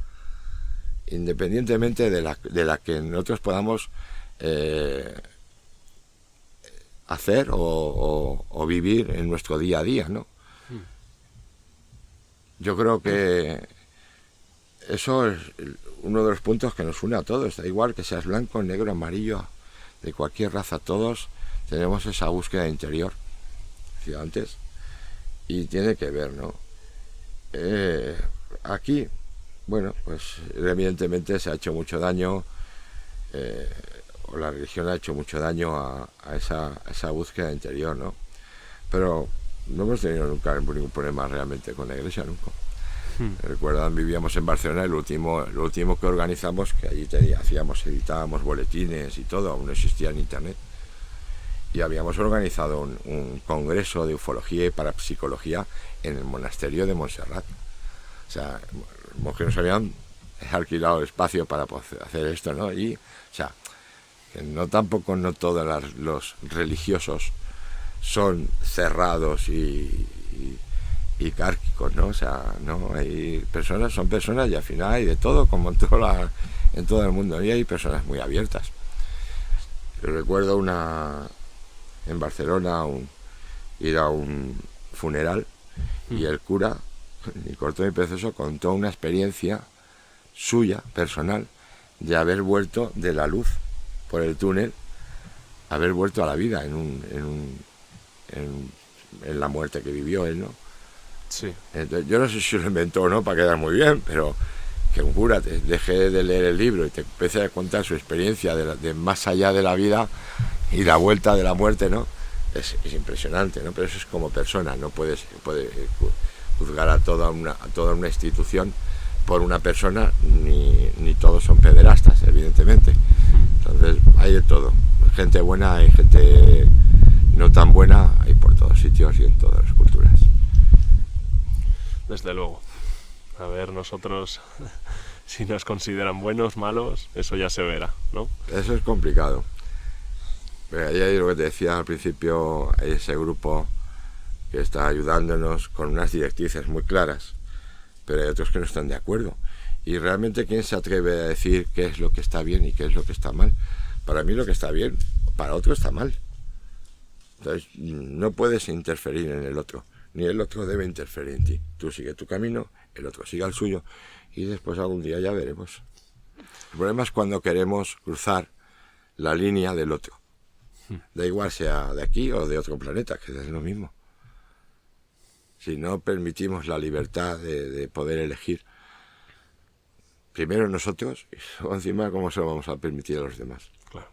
independientemente de la que nosotros podamos hacer o vivir en nuestro día a día, ¿no? Yo creo que eso es uno de los puntos que nos une a todos. Da igual que seas blanco, negro, amarillo, de cualquier raza, todos tenemos esa búsqueda interior, decía antes, y tiene que ver, ¿no? Aquí, bueno, pues evidentemente se ha hecho mucho daño, o la religión ha hecho mucho daño a esa búsqueda interior, ¿no? Pero no hemos tenido nunca ningún problema realmente con la iglesia, nunca. Recuerdan, vivíamos en Barcelona, lo último que organizamos, que allí editábamos boletines y todo, aún no existía en internet, y habíamos organizado un congreso de ufología y parapsicología en el monasterio de Montserrat. O sea, los monjes nos habían alquilado espacio para poder hacer esto, ¿no? Y, o sea, que no todos los religiosos son cerrados y y cárquicos, ¿no? O sea, no hay personas, son personas y al final hay de todo, como en todo el mundo, y hay personas muy abiertas. Yo recuerdo en Barcelona ir a un funeral y el cura, ni corto ni perezoso, contó una experiencia suya, personal, de haber vuelto de la luz por el túnel, haber vuelto a la vida en la muerte que vivió él, ¿no? Sí. Entonces, yo no sé si lo inventó o no para quedar muy bien, pero que un cura te deje de leer el libro y te empiece a contar su experiencia de más allá de la vida y la vuelta de la muerte, ¿no? Es impresionante, ¿no? Pero eso es como persona, no puede juzgar a toda una institución por una persona, ni todos son pederastas, evidentemente. Entonces hay de todo, gente buena, hay gente no tan buena, hay por todos sitios y en todas las culturas. Desde luego. A ver, nosotros, si nos consideran buenos, malos, eso ya se verá, ¿no? Eso es complicado. Pero ahí hay lo que te decía al principio, hay ese grupo que está ayudándonos con unas directrices muy claras, pero hay otros que no están de acuerdo. Y realmente, ¿quién se atreve a decir qué es lo que está bien y qué es lo que está mal? Para mí lo que está bien, para otro está mal. Entonces, no puedes interferir en el otro, ni el otro debe interferir en ti. Tú sigue tu camino, el otro siga el suyo, y después algún día ya veremos. El problema es cuando queremos cruzar la línea del otro. Da igual sea de aquí o de otro planeta, que es lo mismo. Si no permitimos la libertad de poder elegir, primero nosotros, y luego encima, ¿cómo se lo vamos a permitir a los demás? Claro.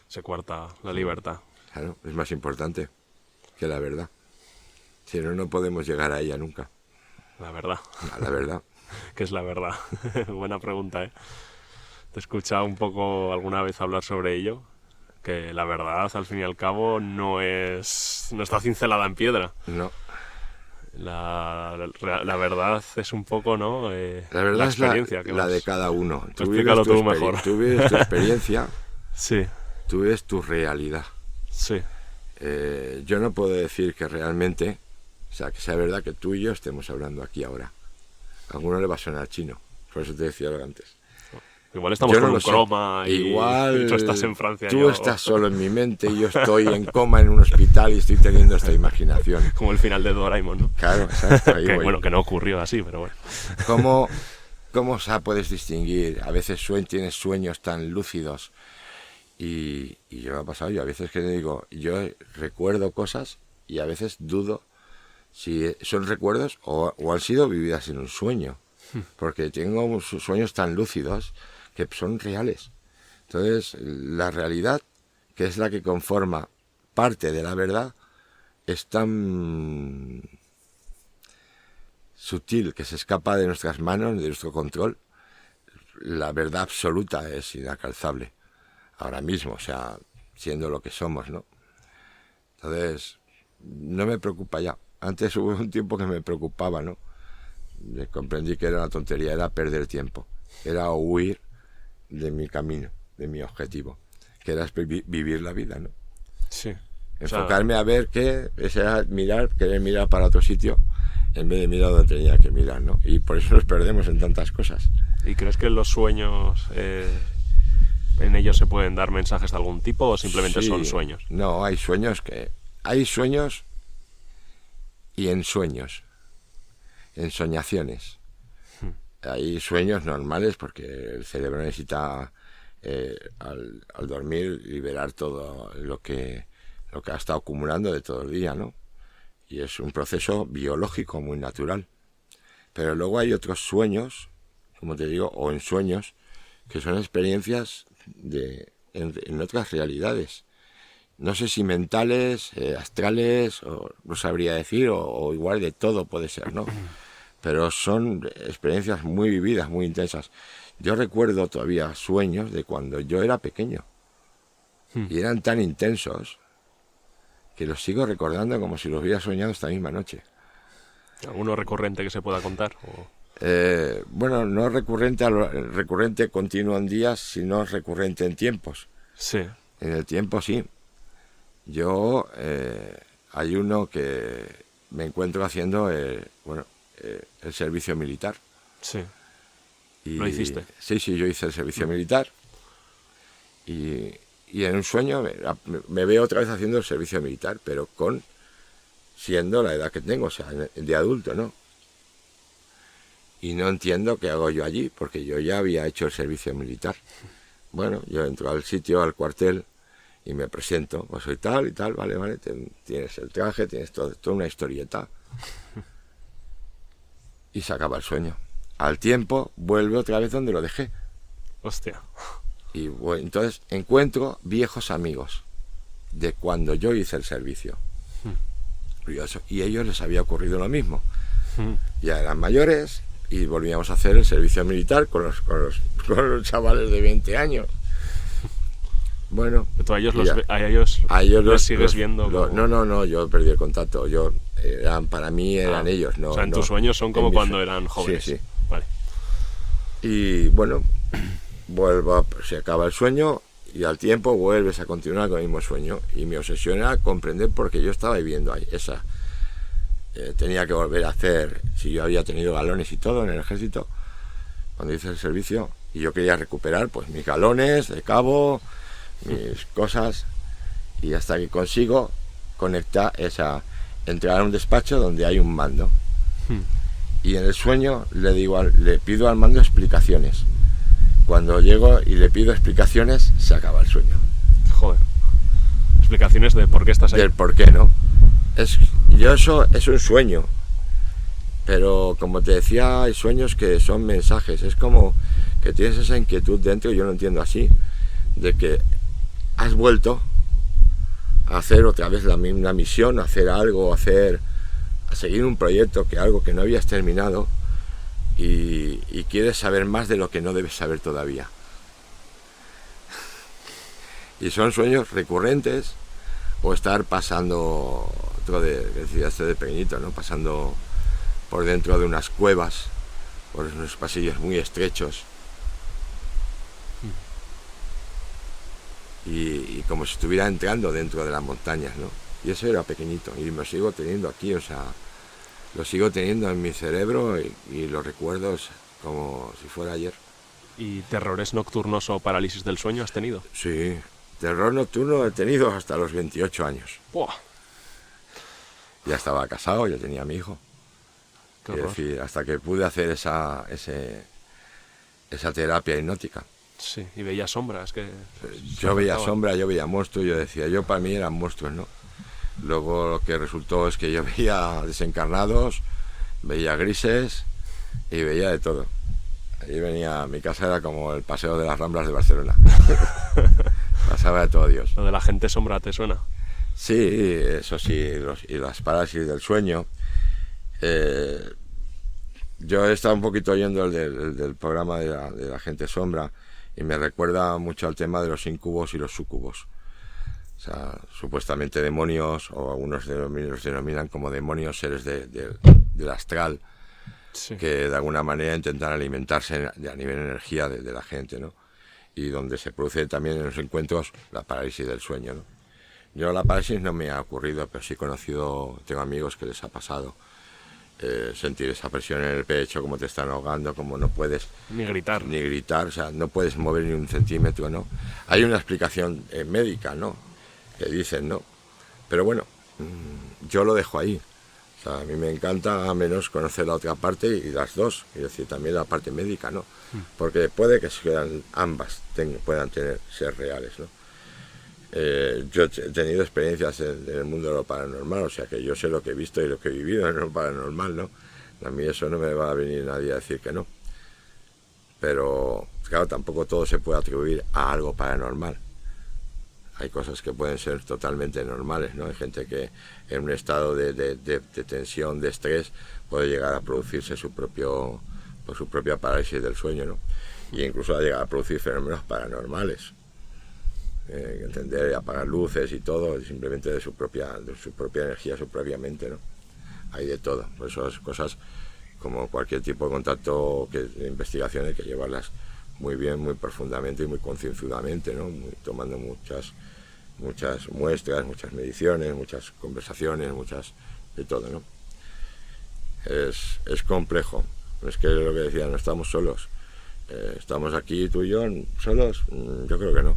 Se cuarta la libertad. Claro, es más importante que la verdad. Si no, no podemos llegar a ella nunca. La verdad. A la verdad. ¿Qué es la verdad? Buena pregunta, ¿eh? Te he escuchado un poco alguna vez hablar sobre ello, que la verdad, al fin y al cabo, no está cincelada en piedra. No. La verdad es un poco, ¿no? La verdad la experiencia es la de cada uno. Explícalo tú mejor. Tú vives tu experiencia, sí. tú vives tu realidad. Sí. Yo no puedo decir que realmente, o sea, que sea verdad que tú y yo estemos hablando aquí ahora. A alguno le va a sonar chino, por eso te decía lo antes. Igual estamos con un croma y tú estás en Francia. Tú estás solo en mi mente y yo estoy en coma en un hospital y estoy teniendo esta imaginación. Como el final de Doraemon, ¿no? Claro, exacto. Ahí voy. Bueno, que no ocurrió así, pero bueno. ¿Cómo puedes distinguir? A veces tienes sueños tan lúcidos y yo me ha pasado, yo a veces que digo, yo recuerdo cosas y a veces dudo si son recuerdos o han sido vividas en un sueño. Porque tengo sueños tan lúcidos que son reales. Entonces, la realidad, que es la que conforma parte de la verdad, es tan sutil que se escapa de nuestras manos, de nuestro control. La verdad absoluta es inalcanzable ahora mismo, o sea, siendo lo que somos, ¿no? Entonces, no me preocupa ya. Antes hubo un tiempo que me preocupaba, ¿no? Comprendí que era una tontería, era perder tiempo, era huir de mi camino, de mi objetivo, que era vivir la vida, ¿no? Sí. Enfocarme a ver qué, era querer mirar para otro sitio, en vez de mirar donde tenía que mirar, ¿no? Y por eso nos perdemos en tantas cosas. ¿Y crees que los sueños, en ellos se pueden dar mensajes de algún tipo o simplemente son sueños? No, hay sueños y ensueños. En soñaciones. Hay sueños normales porque el cerebro necesita al dormir liberar todo lo que ha estado acumulando de todo el día, ¿no? Y es un proceso biológico muy natural. Pero luego hay otros sueños, como te digo, o ensueños, que son experiencias en otras realidades. No sé si mentales, astrales, o no sabría decir, o igual de todo puede ser, ¿no? Pero son experiencias muy vividas, muy intensas. Yo recuerdo todavía sueños de cuando yo era pequeño. Y eran tan intensos que los sigo recordando como si los hubiera soñado esta misma noche. ¿Alguno recurrente que se pueda contar? Bueno, no recurrente continuo en días, sino recurrente en tiempos. Sí. En el tiempo sí. Yo, hay uno que me encuentro haciendo el servicio militar. Sí. Y, ¿Lo hiciste? Sí, yo hice el servicio militar. Y en un sueño me veo otra vez haciendo el servicio militar, pero siendo la edad que tengo, o sea, de adulto, ¿no? Y no entiendo qué hago yo allí, porque yo ya había hecho el servicio militar. Bueno, yo entro al sitio, al cuartel, y me presento. Pues soy tal y tal, vale, tienes el traje, tienes toda una historieta. Y se acaba el sueño. Al tiempo, vuelve otra vez donde lo dejé. Hostia. Y bueno, entonces encuentro viejos amigos de cuando yo hice el servicio. Curioso. Y a ellos les había ocurrido lo mismo. Ya eran mayores y volvíamos a hacer el servicio militar con los chavales de 20 años. Bueno. ¿Tú a ellos los sigues viendo? No, yo perdí el contacto. Para mí eran ellos. No, o sea, en tus sueños son como cuando eran jóvenes. Sí. Vale. Y bueno, se acaba el sueño y al tiempo vuelves a continuar con el mismo sueño. Y mi obsesión era comprender por qué yo estaba viviendo ahí. Tenía que volver a hacer, si yo había tenido galones y todo en el ejército, cuando hice el servicio, y yo quería recuperar pues mis galones de cabo, mis cosas, y hasta que consigo entrar a un despacho donde hay un mando. Y en el sueño le pido al mando explicaciones. Cuando llego y le pido explicaciones, se acaba el sueño. Joder. Explicaciones de por qué estás ahí. Del por qué, ¿no? Eso es un sueño. Pero como te decía, hay sueños que son mensajes. Es como que tienes esa inquietud dentro, yo lo entiendo así, de que has vuelto a hacer otra vez la misma misión, a hacer algo, a seguir un proyecto, algo que no habías terminado, y quieres saber más de lo que no debes saber todavía. Y son sueños recurrentes, o estar pasando, decías de pequeñito, ¿no? Pasando por dentro de unas cuevas, por unos pasillos muy estrechos, y como si estuviera entrando dentro de las montañas, ¿no? Y eso era pequeñito, y lo sigo teniendo aquí, o sea, lo sigo teniendo en mi cerebro y los recuerdos como si fuera ayer. ¿Y terrores nocturnos o parálisis del sueño has tenido? Sí, terror nocturno he tenido hasta los 28 años. ¡Buah! Ya estaba casado, ya tenía a mi hijo. Es decir, hasta que pude hacer esa terapia hipnótica. Sí, y veía sombras. Yo veía sombras, yo veía monstruos, para mí eran monstruos, ¿no? Luego lo que resultó es que yo veía desencarnados, veía grises y veía de todo. Allí mi casa era como el paseo de las Ramblas de Barcelona. Pasaba de todo Dios. ¿Lo de la gente sombra te suena? Sí, eso sí, y las parálisis del sueño. Yo he estado un poquito oyendo el del programa de la gente sombra y me recuerda mucho al tema de los incubos y los sucubos. O sea, supuestamente demonios, o algunos los denominan como demonios, seres del astral, sí, que de alguna manera intentan alimentarse a nivel de energía de la gente, ¿no? Y donde se produce también en los encuentros la parálisis del sueño, ¿no? Yo la parálisis no me ha ocurrido, pero sí tengo amigos que les ha pasado. Sentir esa presión en el pecho, como te están ahogando, como no puedes ni gritar, o sea, no puedes mover ni un centímetro, ¿no? Hay una explicación médica, ¿no? Que dicen, ¿no? Pero bueno, yo lo dejo ahí. O sea, a mí me encanta a menos conocer la otra parte y las dos, es decir, también la parte médica, ¿no? Porque puede que ambas puedan ser reales, ¿no? Yo he tenido experiencias en el mundo de lo paranormal, o sea que yo sé lo que he visto y lo que he vivido en lo paranormal, ¿no? A mí eso no me va a venir nadie a decir que no. Pero, claro, tampoco todo se puede atribuir a algo paranormal. Hay cosas que pueden ser totalmente normales, ¿no? Hay gente que en un estado de tensión, de estrés, puede llegar a producirse su propia parálisis del sueño, ¿no? Y incluso a llegar a producir fenómenos paranormales. Entender y apagar luces y todo, simplemente de su propia energía, su propia mente, ¿no? Hay de todo. Por eso es cosas como cualquier tipo de contacto, de investigación, hay que llevarlas muy bien, muy profundamente y muy concienzudamente, ¿no? Tomando muchas muestras, muchas mediciones, muchas conversaciones, de todo, ¿no? es complejo. Es que lo que decía, no estamos solos. ¿Estamos aquí tú y yo solos? Yo creo que no.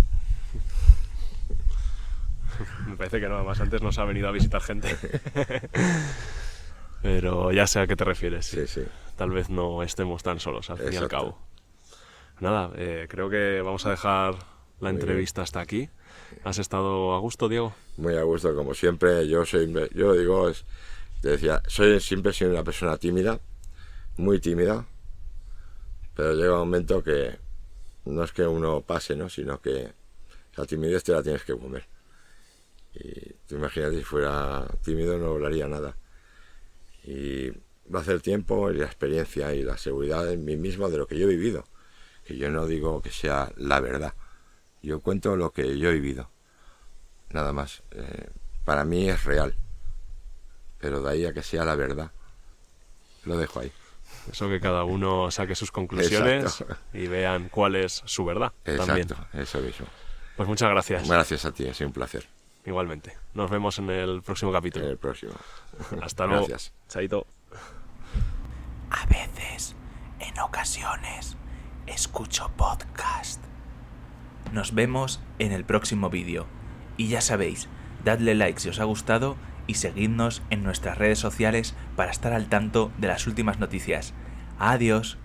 Me parece que no, además antes nos ha venido a visitar gente. Pero ya sé a qué te refieres. Sí, sí. Tal vez no estemos tan solos, al fin y al Exacto. cabo. Nada, creo que vamos a dejar la Muy entrevista hasta aquí. ¿Has estado a gusto, Diego? Muy a gusto, como siempre. Yo lo digo, te decía, siempre he sido una persona tímida, muy tímida, pero llega un momento que no es que uno pase, ¿no? Sino que la timidez te la tienes que comer. Y tú imagínate, si fuera tímido no hablaría nada. Y va a hacer tiempo y la experiencia y la seguridad en mí mismo de lo que yo he vivido. Que yo no digo que sea la verdad. Yo cuento lo que yo he vivido. Nada más. Para mí es real. Pero de ahí a que sea la verdad, lo dejo ahí. Eso, que cada uno saque sus conclusiones. Exacto. Y vean cuál es su verdad. También. Exacto, eso mismo. Pues muchas gracias. Gracias a ti, ha sido un placer. Igualmente. Nos vemos en el próximo capítulo. En el próximo. Hasta luego. Gracias. Chaito. A veces, en ocasiones, escucho podcast. Nos vemos en el próximo vídeo. Y ya sabéis, dadle like si os ha gustado y seguidnos en nuestras redes sociales para estar al tanto de las últimas noticias. Adiós.